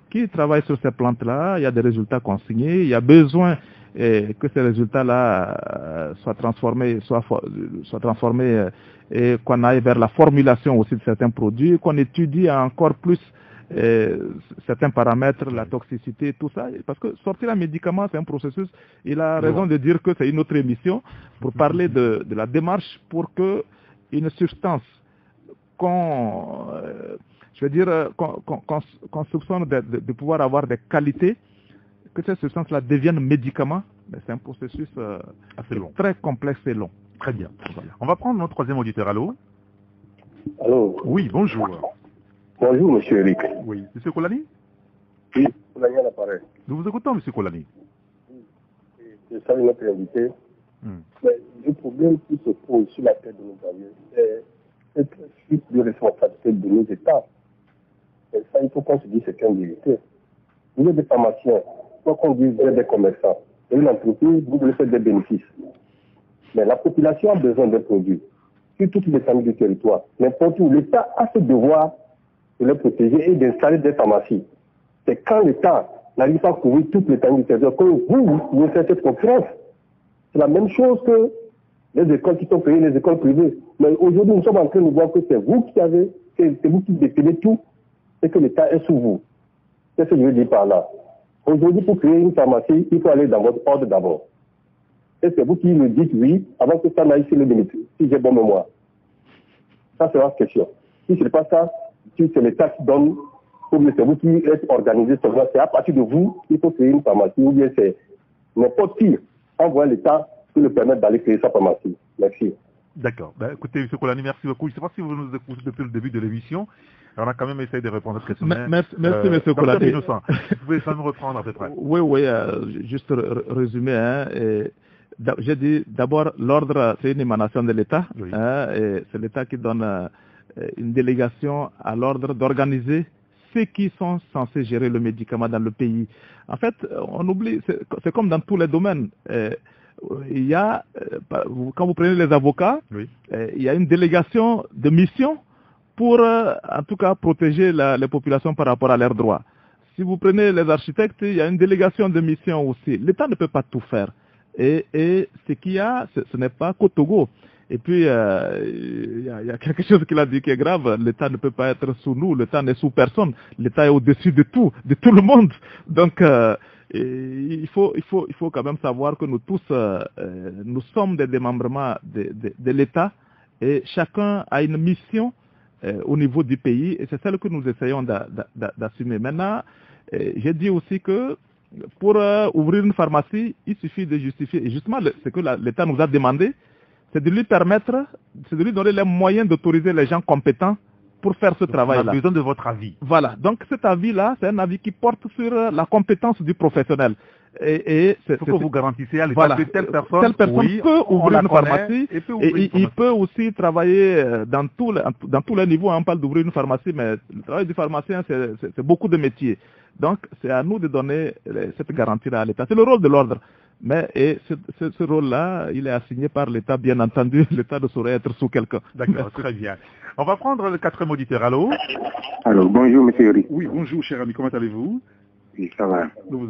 qui travaillent sur ces plantes-là. Il y a des résultats consignés. Il y a besoin que ces résultats-là soient transformés et qu'on aille vers la formulation aussi de certains produits, qu'on étudie encore plus certains paramètres, la toxicité, tout ça, parce que sortir un médicament, c'est un processus. Il a raison de dire que c'est une autre émission pour parler de la démarche pour que une substance qu'on soupçonne de pouvoir avoir des qualités, que cette substance-là devienne médicament, mais c'est un processus assez long, très complexe et long. Très bien. Voilà. On va prendre notre troisième auditeur. Allô? Allô? Oui, bonjour. Bonjour, monsieur Eric. Oui. Monsieur Kolani? Oui, Kolani à l'appareil. Nous vous écoutons, monsieur Kolani. Je salue notre invité. Mais le problème qui se pose sur la tête de nos amis, c'est cette suite de responsabilité de nos États. Et ça, il faut qu'on se dise c'est une vérité. Vous êtes des pharmaciens, quoi qu'on dise, vous êtes des commerçants. Et une entreprise, vous voulez faire des bénéfices. Mais la population a besoin d'un produit. Sur toute l'étendue du territoire, n'importe où, l'État a ce devoir de les protéger et d'installer des pharmacies. C'est quand l'État n'arrive pas à couvrir toute l'étendue du territoire que vous pouvez faire cette concurrence. C'est la même chose que les écoles qui sont payées, les écoles privées. Mais aujourd'hui, nous sommes en train de voir que c'est vous qui avez, c'est vous qui détenez tout et que l'État est sous vous. C'est ce que je veux dire par là. Aujourd'hui, pour créer une pharmacie, il faut aller dans votre ordre d'abord. Et c'est vous qui me dites oui, avant que ça n'aille sur le bénéfice, si j'ai bonne mémoire. Ça, c'est la question. Si ce n'est pas ça, si c'est l'État qui donne, ou bien c'est vous qui êtes organisé seulement, c'est à partir de vous qu'il faut créer une pharmacie, ou bien c'est n'importe qui envoie l'État pour le permettre d'aller créer sa pharmacie. Merci. D'accord. Ben, écoutez, M. Kolani, merci beaucoup. Je ne sais pas si vous nous écoutez depuis le début de l'émission. On a quand même essayé de répondre à cette question. Merci, M. Kolani. Vous pouvez ça nous reprendre à peu près. Oui, juste résumer. J'ai dit d'abord, l'ordre, c'est une émanation de l'État. Oui. Et c'est l'État qui donne une délégation à l'ordre d'organiser ceux qui sont censés gérer le médicament dans le pays. En fait, on oublie, c'est comme dans tous les domaines. Il y a, quand vous prenez les avocats, oui. Il y a une délégation de mission pour, en tout cas, protéger les populations par rapport à leurs droits. Si vous prenez les architectes, il y a une délégation de mission aussi. L'État ne peut pas tout faire. Et ce qu'il y a, ce n'est pas qu'au Togo. Et puis, il y a quelque chose qu'il a dit qui est grave. L'État ne peut pas être sous nous. L'État n'est sous personne. L'État est au-dessus de tout le monde. Donc, il faut quand même savoir que nous tous, nous sommes des démembrements de l'État et chacun a une mission au niveau du pays et c'est celle que nous essayons d'assumer. Maintenant, j'ai dit aussi que pour ouvrir une pharmacie, il suffit de justifier. Et justement, ce que l'État nous a demandé, c'est de lui permettre, c'est de lui donner les moyens d'autoriser les gens compétents pour faire ce travail-là. On a besoin de votre avis. Voilà, donc cet avis-là, c'est un avis qui porte sur la compétence du professionnel. Il faut que vous garantissez à l'État que telle personne oui, peut ouvrir une pharmacie et il peut aussi travailler dans tous les niveaux. On parle d'ouvrir une pharmacie, mais le travail du pharmacien, c'est beaucoup de métiers. Donc, c'est à nous de donner cette garantie-là à l'État. C'est le rôle de l'ordre. Mais ce rôle-là, il est assigné par l'État, bien entendu. L'État ne saurait être sous quelqu'un. D'accord, très bien. On va prendre le 4e auditeur. Allô? Alors, bonjour, monsieur Yori. Oui, bonjour, cher ami. Comment allez-vous? Oui, ça va.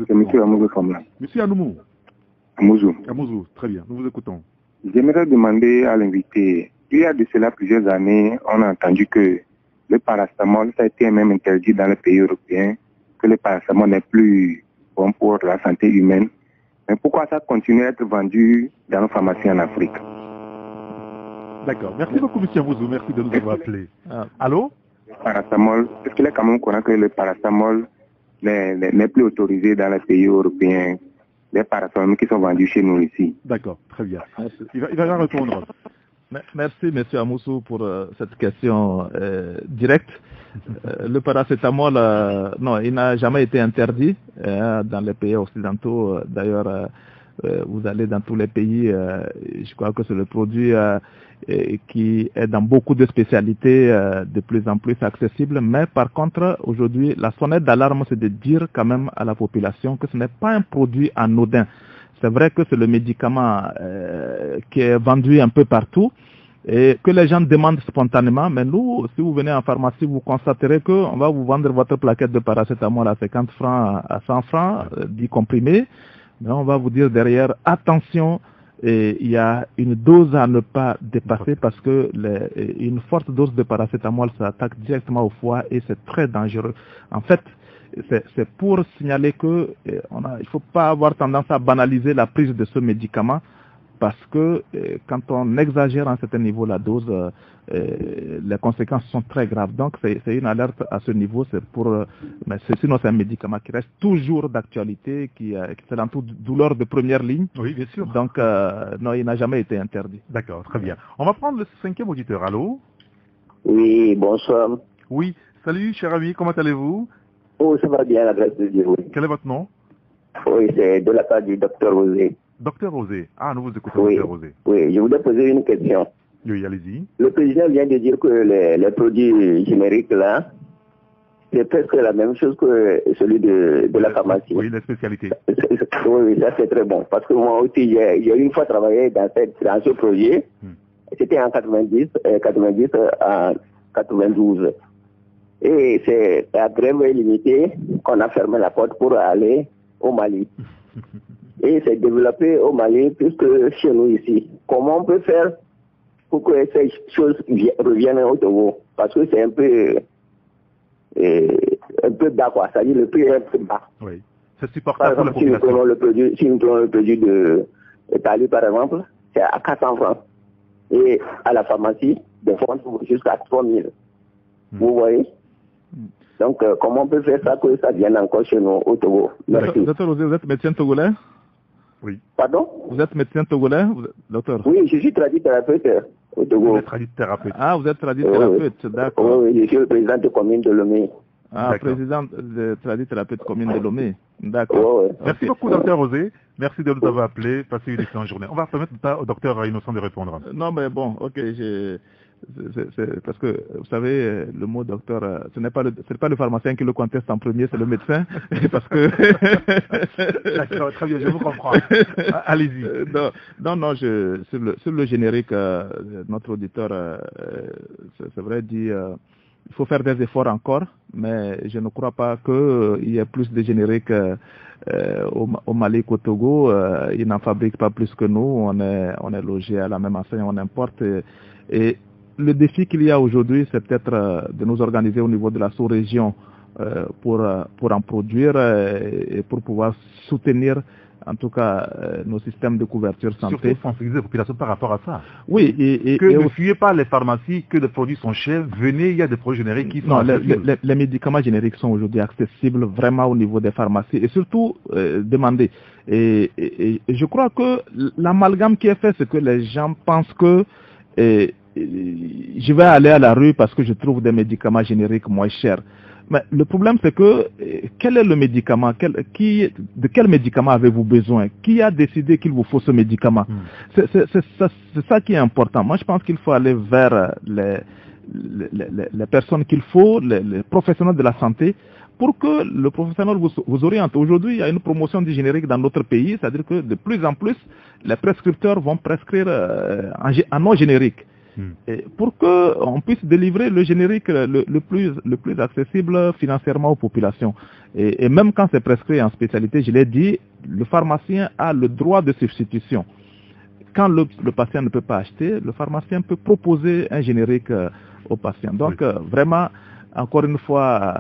C'est monsieur Amouzou Famla. Monsieur Anoumou. Amouzou, très bien. Nous vous écoutons. J'aimerais demander à l'invité, il y a de cela plusieurs années, on a entendu que le paracétamol, ça a été même interdit dans les pays européens, que le paracétamol n'est plus bon pour la santé humaine. Mais pourquoi ça continue à être vendu dans nos pharmacies en Afrique? D'accord. Merci beaucoup, monsieur Amouzou. Merci de nous avoir appelé. Allô? Paracétamol, est-ce qu'il est quand même courant que le paracétamol n'est plus autorisé dans les pays européens, les paracétamol qui sont vendus chez nous ici? D'accord, très bien. Il va répondre. Merci, M. Amoussou, pour cette question directe. Le paracétamol, non, il n'a jamais été interdit dans les pays occidentaux. D'ailleurs, vous allez dans tous les pays, je crois que c'est le produit qui est dans beaucoup de spécialités de plus en plus accessible. Mais par contre, aujourd'hui, la sonnette d'alarme, c'est de dire quand même à la population que ce n'est pas un produit anodin. C'est vrai que c'est le médicament qui est vendu un peu partout et que les gens demandent spontanément. Mais nous, si vous venez en pharmacie, vous constaterez qu'on va vous vendre votre plaquette de paracétamol à 50 francs, à 100 francs, 10 comprimés. Mais on va vous dire derrière, attention, il y a une dose à ne pas dépasser parce que une forte dose de paracétamol, ça attaque directement au foie et c'est très dangereux. En fait, c'est pour signaler que il faut pas avoir tendance à banaliser la prise de ce médicament parce que quand on exagère à un certain niveau la dose, les conséquences sont très graves. Donc c'est une alerte à ce niveau, mais sinon c'est un médicament qui reste toujours d'actualité, qui est dans toute douleur de première ligne. Oui, bien sûr. Donc non, il n'a jamais été interdit. D'accord, très bien. On va prendre le 5e auditeur. Allô? Oui, bonsoir. Oui, salut cher ami, comment allez-vous? Oh, ça va bien, la grâce de Dieu, oui. Quel est votre nom? Oui, c'est de la part du docteur Rosé. Docteur Rosé. Ah, nous vous écoutons, oui. Docteur Rosé. Oui, je voudrais poser une question. Oui, allez-y. Le président vient de dire que les produits génériques, là, c'est presque la même chose que celui de la pharmacie. Oui, les spécialités. Oui, ça c'est très bon. Parce que moi aussi, j'ai une fois travaillé dans ce projet. C'était en 90 à 92. Et c'est à grève limitée qu'on a fermé la porte pour aller au Mali. Et c'est développé au Mali plus que chez nous ici. Comment on peut faire pour que ces choses reviennent au Togo? Parce que c'est un peu bas, quoi. C'est-à-dire le prix est un peu bas. Oui. C'est supportable pour la population. Si nous prenons le produit de Tali, par exemple, c'est à 400 francs. Et à la pharmacie, des fois, on trouve jusqu'à 3000. Vous voyez? Donc, comment on peut faire ça que ça vienne encore chez nous au Togo? Merci. Docteur Rosé, vous êtes médecin togolais? Oui. Pardon? Vous êtes médecin togolais, docteur? Oui, je suis tradithérapeute au Togo. Vous êtes tradithérapeute. Ah, vous êtes tradithérapeute, d'accord. Oui, je suis le président de commune de Lomé. Ah, président de tradithérapeute commune de Lomé. D'accord. Oui. Merci beaucoup, docteur Rosé. Merci de nous avoir appelé. Passez une excellente journée. On va permettre au docteur Innocent de répondre. Non, mais bon, ok, c'est parce que, vous savez, le mot docteur, ce n'est pas le pharmacien qui le conteste en premier, c'est le médecin. Parce que... D'accord, très bien, je vous comprends. Allez-y. Non, sur le générique, notre auditeur, c'est vrai, dit... il faut faire des efforts encore, mais je ne crois pas qu'il y ait plus de génériques au Mali qu'au Togo. Ils n'en fabriquent pas plus que nous. On est logé à la même enseigne, on importe. Et le défi qu'il y a aujourd'hui, c'est peut-être de nous organiser au niveau de la sous-région pour en produire et pour pouvoir soutenir en tout cas nos systèmes de couverture santé. Surtout sensibiliser la population par rapport à ça. Oui, ne fuyez pas les pharmacies, que les produits sont chers, venez, il y a des produits génériques qui sont accessibles. Les médicaments génériques sont aujourd'hui accessibles vraiment au niveau des pharmacies et surtout demandés. Et je crois que l'amalgame qui est fait, c'est que les gens pensent que je vais aller à la rue parce que je trouve des médicaments génériques moins chers. Mais le problème, c'est que quel est le médicament, de quel médicament avez-vous besoin? Qui a décidé qu'il vous faut ce médicament? C'est ça qui est important. Moi, je pense qu'il faut aller vers les personnes qu'il faut, les professionnels de la santé, pour que le professionnel vous oriente. Aujourd'hui, il y a une promotion du générique dans notre pays, c'est-à-dire que de plus en plus, les prescripteurs vont prescrire en non générique. Et pour qu'on puisse délivrer le générique le plus accessible financièrement aux populations. Et même quand c'est prescrit en spécialité, je l'ai dit, le pharmacien a le droit de substitution. Quand le patient ne peut pas acheter, le pharmacien peut proposer un générique au patient. Donc vraiment, encore une fois,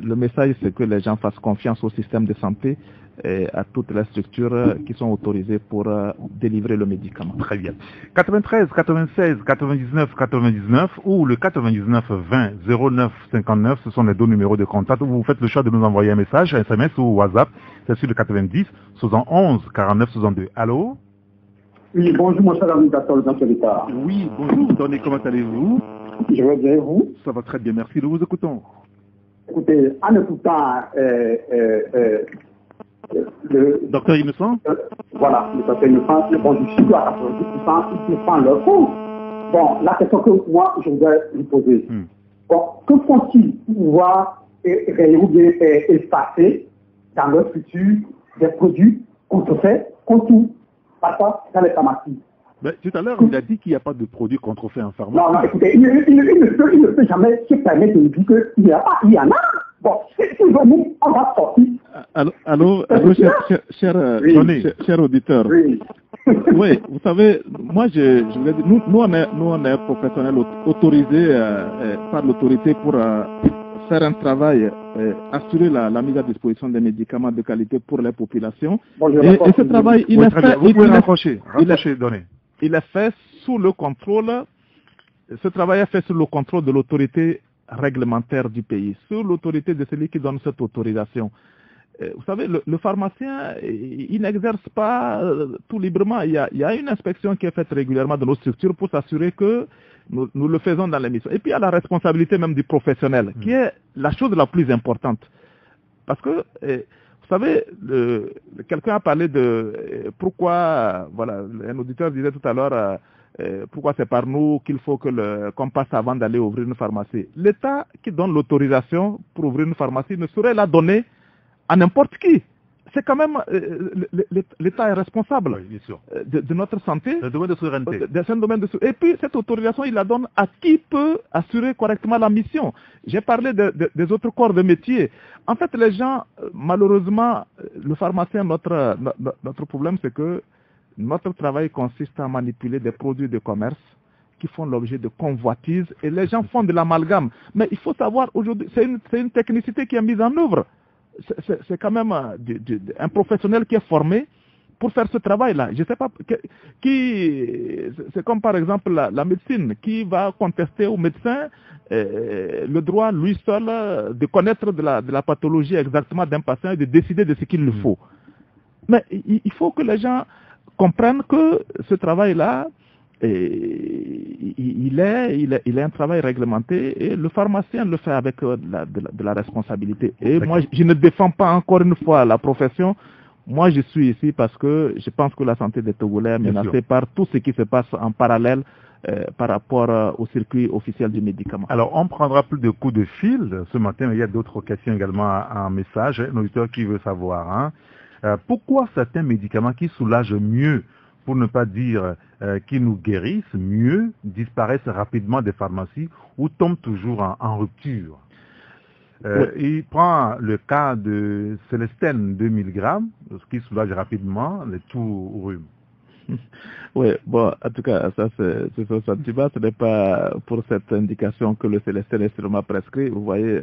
le message c'est que les gens fassent confiance au système de santé et à toutes les structures qui sont autorisées pour délivrer le médicament. Très bien. 93 96 99 99 ou le 99 20 09 59, ce sont les deux numéros de contact où vous faites le choix de nous envoyer un message, un SMS ou WhatsApp. C'est sur le 90 71 49 62. Allô? Oui, bonjour mon cher ami Gaston dans ce départ. Oui, bonjour, Tony, comment allez-vous? Je vais bien, vous? Ça va très bien, merci, nous vous écoutons. Écoutez, en écoutant le docteur Innocent, voilà, le docteur Innocent, bon, je suis à 90%, ils prennent leur fond. Bon, la question que moi, je voudrais lui poser. Bon, que font-ils pour pouvoir espacer dans leur futur des produits contrefaits, contre tout, parfois dans les pharmacies? Mais tout à l'heure, il a dit qu'il n'y a pas de produits contrefaits en pharmacie. Non, écoutez, il ne peut jamais se permettre de dire qu'il n'y a pas, il y en a. Bon, si nous, on va sortir. Allô, cher auditeur. Oui. Oui, vous savez, moi, je voulais dire, nous, on est professionnels autorisés par l'autorité pour faire un travail, assurer la mise à disposition des médicaments de qualité pour les populations. Bon, et ce travail, il est fait. Vous pouvez raccrocher, donnez. Il est fait sous le contrôle, ce travail est fait sous le contrôle de l'autorité réglementaire du pays, sous l'autorité de celui qui donne cette autorisation. Vous savez, le pharmacien, il n'exerce pas tout librement. Il y a une inspection qui est faite régulièrement dans nos structures pour s'assurer que nous le faisons dans l'émission. Et puis il y a la responsabilité même du professionnel, qui est la chose la plus importante. Parce que, vous savez, quelqu'un a parlé de pourquoi, voilà, un auditeur disait tout à l'heure, pourquoi c'est par nous qu'il faut qu'on passe avant d'aller ouvrir une pharmacie. L'État qui donne l'autorisation pour ouvrir une pharmacie ne saurait la donner à n'importe qui. C'est quand même, l'État est responsable de notre santé. C'est un domaine de souveraineté. C'est un domaine de souveraineté. Et puis, cette autorisation, il la donne à qui peut assurer correctement la mission. J'ai parlé des autres corps de métier. En fait, les gens, malheureusement, le pharmacien, notre problème, c'est que notre travail consiste à manipuler des produits de commerce qui font l'objet de convoitises et les gens font de l'amalgame. Mais il faut savoir, aujourd'hui, c'est une technicité qui est mise en œuvre. C'est quand même un professionnel qui est formé pour faire ce travail-là. Je ne sais pas c'est comme par exemple la médecine qui va contester au médecin le droit lui seul de connaître de la pathologie exactement d'un patient et de décider de ce qu'il lui faut. Mais il faut que les gens comprennent que ce travail-là, il est un travail réglementé et le pharmacien le fait avec de la responsabilité. Et moi, je ne défends pas encore une fois la profession. Moi, je suis ici parce que je pense que la santé des Togolais est menacée par tout ce qui se passe en parallèle par rapport au circuit officiel du médicament. Alors, on prendra plus de coups de fil ce matin, mais il y a d'autres questions également en message. Un auditeur qui veut savoir, pourquoi certains médicaments qui soulagent mieux, pour ne pas dire qui nous guérissent mieux, disparaissent rapidement des pharmacies ou tombent toujours en rupture. Il prend le cas de Célestène 2 mg, ce qui soulage rapidement les toux rhumes. Oui, bon, en tout cas, ça c'est son sentiment. Ce n'est pas pour cette indication que le Célestène est sûrement prescrit. Vous voyez,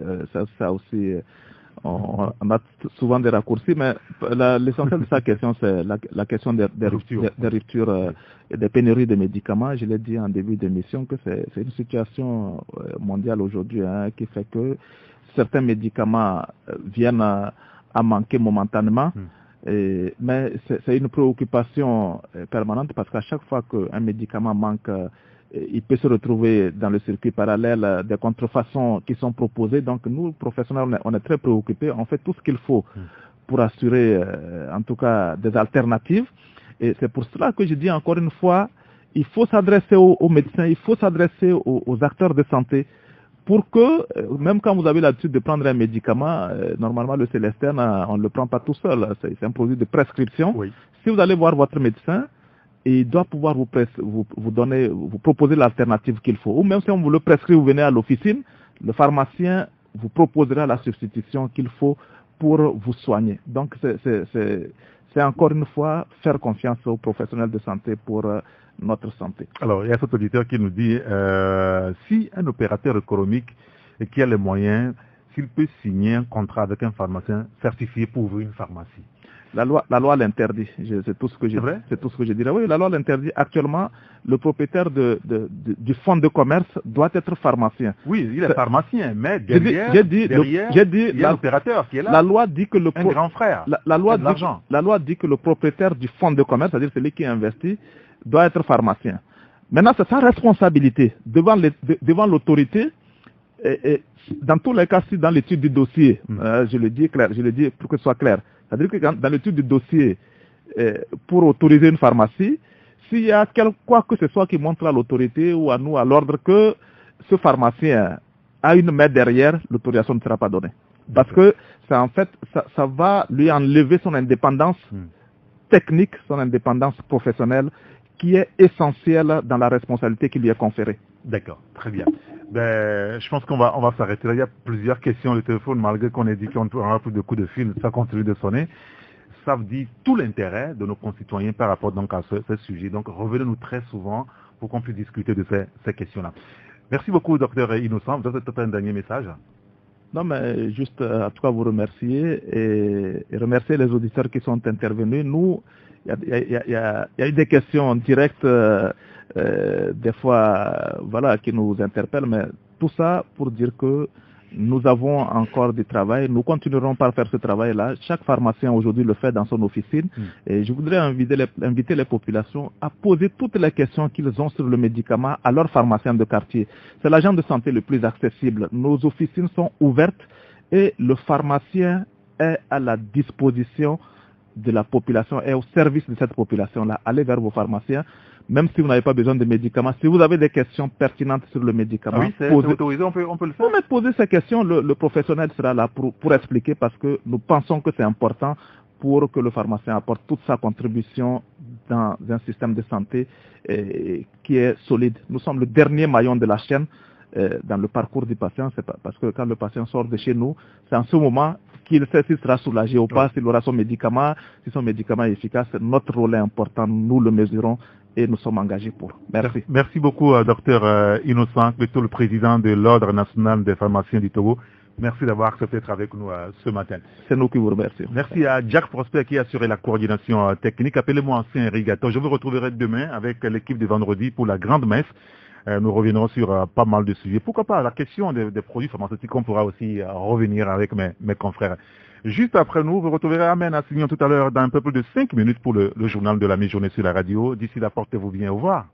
ça aussi, on a souvent des raccourcis, mais l'essentiel de sa question, c'est la question des ruptures et des pénuries de médicaments. Je l'ai dit en début d'émission que c'est une situation mondiale aujourd'hui qui fait que certains médicaments viennent à manquer momentanément. Mais c'est une préoccupation permanente parce qu'à chaque fois qu'un médicament manque, il peut se retrouver dans le circuit parallèle des contrefaçons qui sont proposées. Donc nous, professionnels, on est très préoccupés. On fait tout ce qu'il faut pour assurer, en tout cas, des alternatives. Et c'est pour cela que je dis encore une fois, il faut s'adresser aux médecins, il faut s'adresser aux acteurs de santé pour que, même quand vous avez l'habitude de prendre un médicament, normalement le Célestane, on ne le prend pas tout seul. C'est un produit de prescription. Oui. Si vous allez voir votre médecin, il doit pouvoir vous proposer l'alternative qu'il faut. Ou même si on vous le prescrit, vous venez à l'officine, le pharmacien vous proposera la substitution qu'il faut pour vous soigner. Donc c'est encore une fois faire confiance aux professionnels de santé pour notre santé. Alors, il y a cet auditeur qui nous dit, si un opérateur économique qui a les moyens, s'il peut signer un contrat avec un pharmacien certifié pour ouvrir une pharmacie. La loi l'interdit. C'est tout ce que je dirais. Oui, la loi l'interdit. Actuellement, le propriétaire du fonds de commerce doit être pharmacien. Oui, il est pharmacien, mais derrière, il y a l'opérateur qui est là. La loi dit que un grand frère. La loi dit que le propriétaire du fonds de commerce, c'est-à-dire celui qui investit, doit être pharmacien. Maintenant, c'est sa responsabilité devant l'autorité. Et dans tous les cas, si dans l'étude du dossier, je le dis pour que ce soit clair. C'est-à-dire que dans l'étude du dossier, pour autoriser une pharmacie, s'il y a quoi que ce soit qui montre à l'autorité ou à nous, à l'ordre, que ce pharmacien a une main derrière, l'autorisation ne sera pas donnée. Parce que ça va lui enlever son indépendance technique, son indépendance professionnelle, qui est essentielle dans la responsabilité qui lui est conférée. D'accord, très bien. Je pense qu'on va s'arrêter là. Il y a plusieurs questions. Le téléphone, malgré qu'on ait dit qu'on aura plus de coups de fil, ça continue de sonner. Ça veut dire tout l'intérêt de nos concitoyens par rapport donc à ce sujet. Donc revenez-nous très souvent pour qu'on puisse discuter de ces questions-là. Merci beaucoup, docteur Innocent. Vous avez peut-être un dernier message? Non, mais juste en tout cas vous remercier et remercier les auditeurs qui sont intervenus. Nous, il y a eu des questions directes des fois qui nous interpellent, mais tout ça pour dire que nous avons encore du travail. Nous continuerons par faire ce travail-là. Chaque pharmacien aujourd'hui le fait dans son officine. Et je voudrais inviter les populations à poser toutes les questions qu'ils ont sur le médicament à leur pharmacien de quartier. C'est l'agent de santé le plus accessible. Nos officines sont ouvertes et le pharmacien est à la disposition de la population et au service de cette population-là. Allez vers vos pharmaciens. Même si vous n'avez pas besoin de médicaments, si vous avez des questions pertinentes sur le médicament, c'est autorisé, on peut le faire. Mais posez ces questions, le professionnel sera là pour expliquer parce que nous pensons que c'est important pour que le pharmacien apporte toute sa contribution dans un système de santé qui est solide. Nous sommes le dernier maillon de la chaîne dans le parcours du patient, c'est parce que quand le patient sort de chez nous, c'est en ce moment qu'il sait s'il sera soulagé ou pas, s'il aura son médicament, si son médicament est efficace. Notre rôle est important, nous le mesurons et nous sommes engagés pour. Merci. Merci beaucoup, docteur Innocent, plutôt le président de l'Ordre national des pharmaciens du Togo. Merci d'avoir accepté d'être avec nous ce matin. C'est nous qui vous remercions. Merci à Jack Prosper qui a assuré la coordination technique. Appelez-moi ancien irrigateur. Je vous retrouverai demain avec l'équipe de vendredi pour la grande messe. Nous reviendrons sur pas mal de sujets. Pourquoi pas la question des produits pharmaceutiques, on pourra aussi revenir avec mes confrères. Juste après nous, vous retrouverez Amen Assignon tout à l'heure dans un peu plus de 5 minutes pour le journal de la mi-journée sur la radio. D'ici là, portez-vous bien. Au revoir.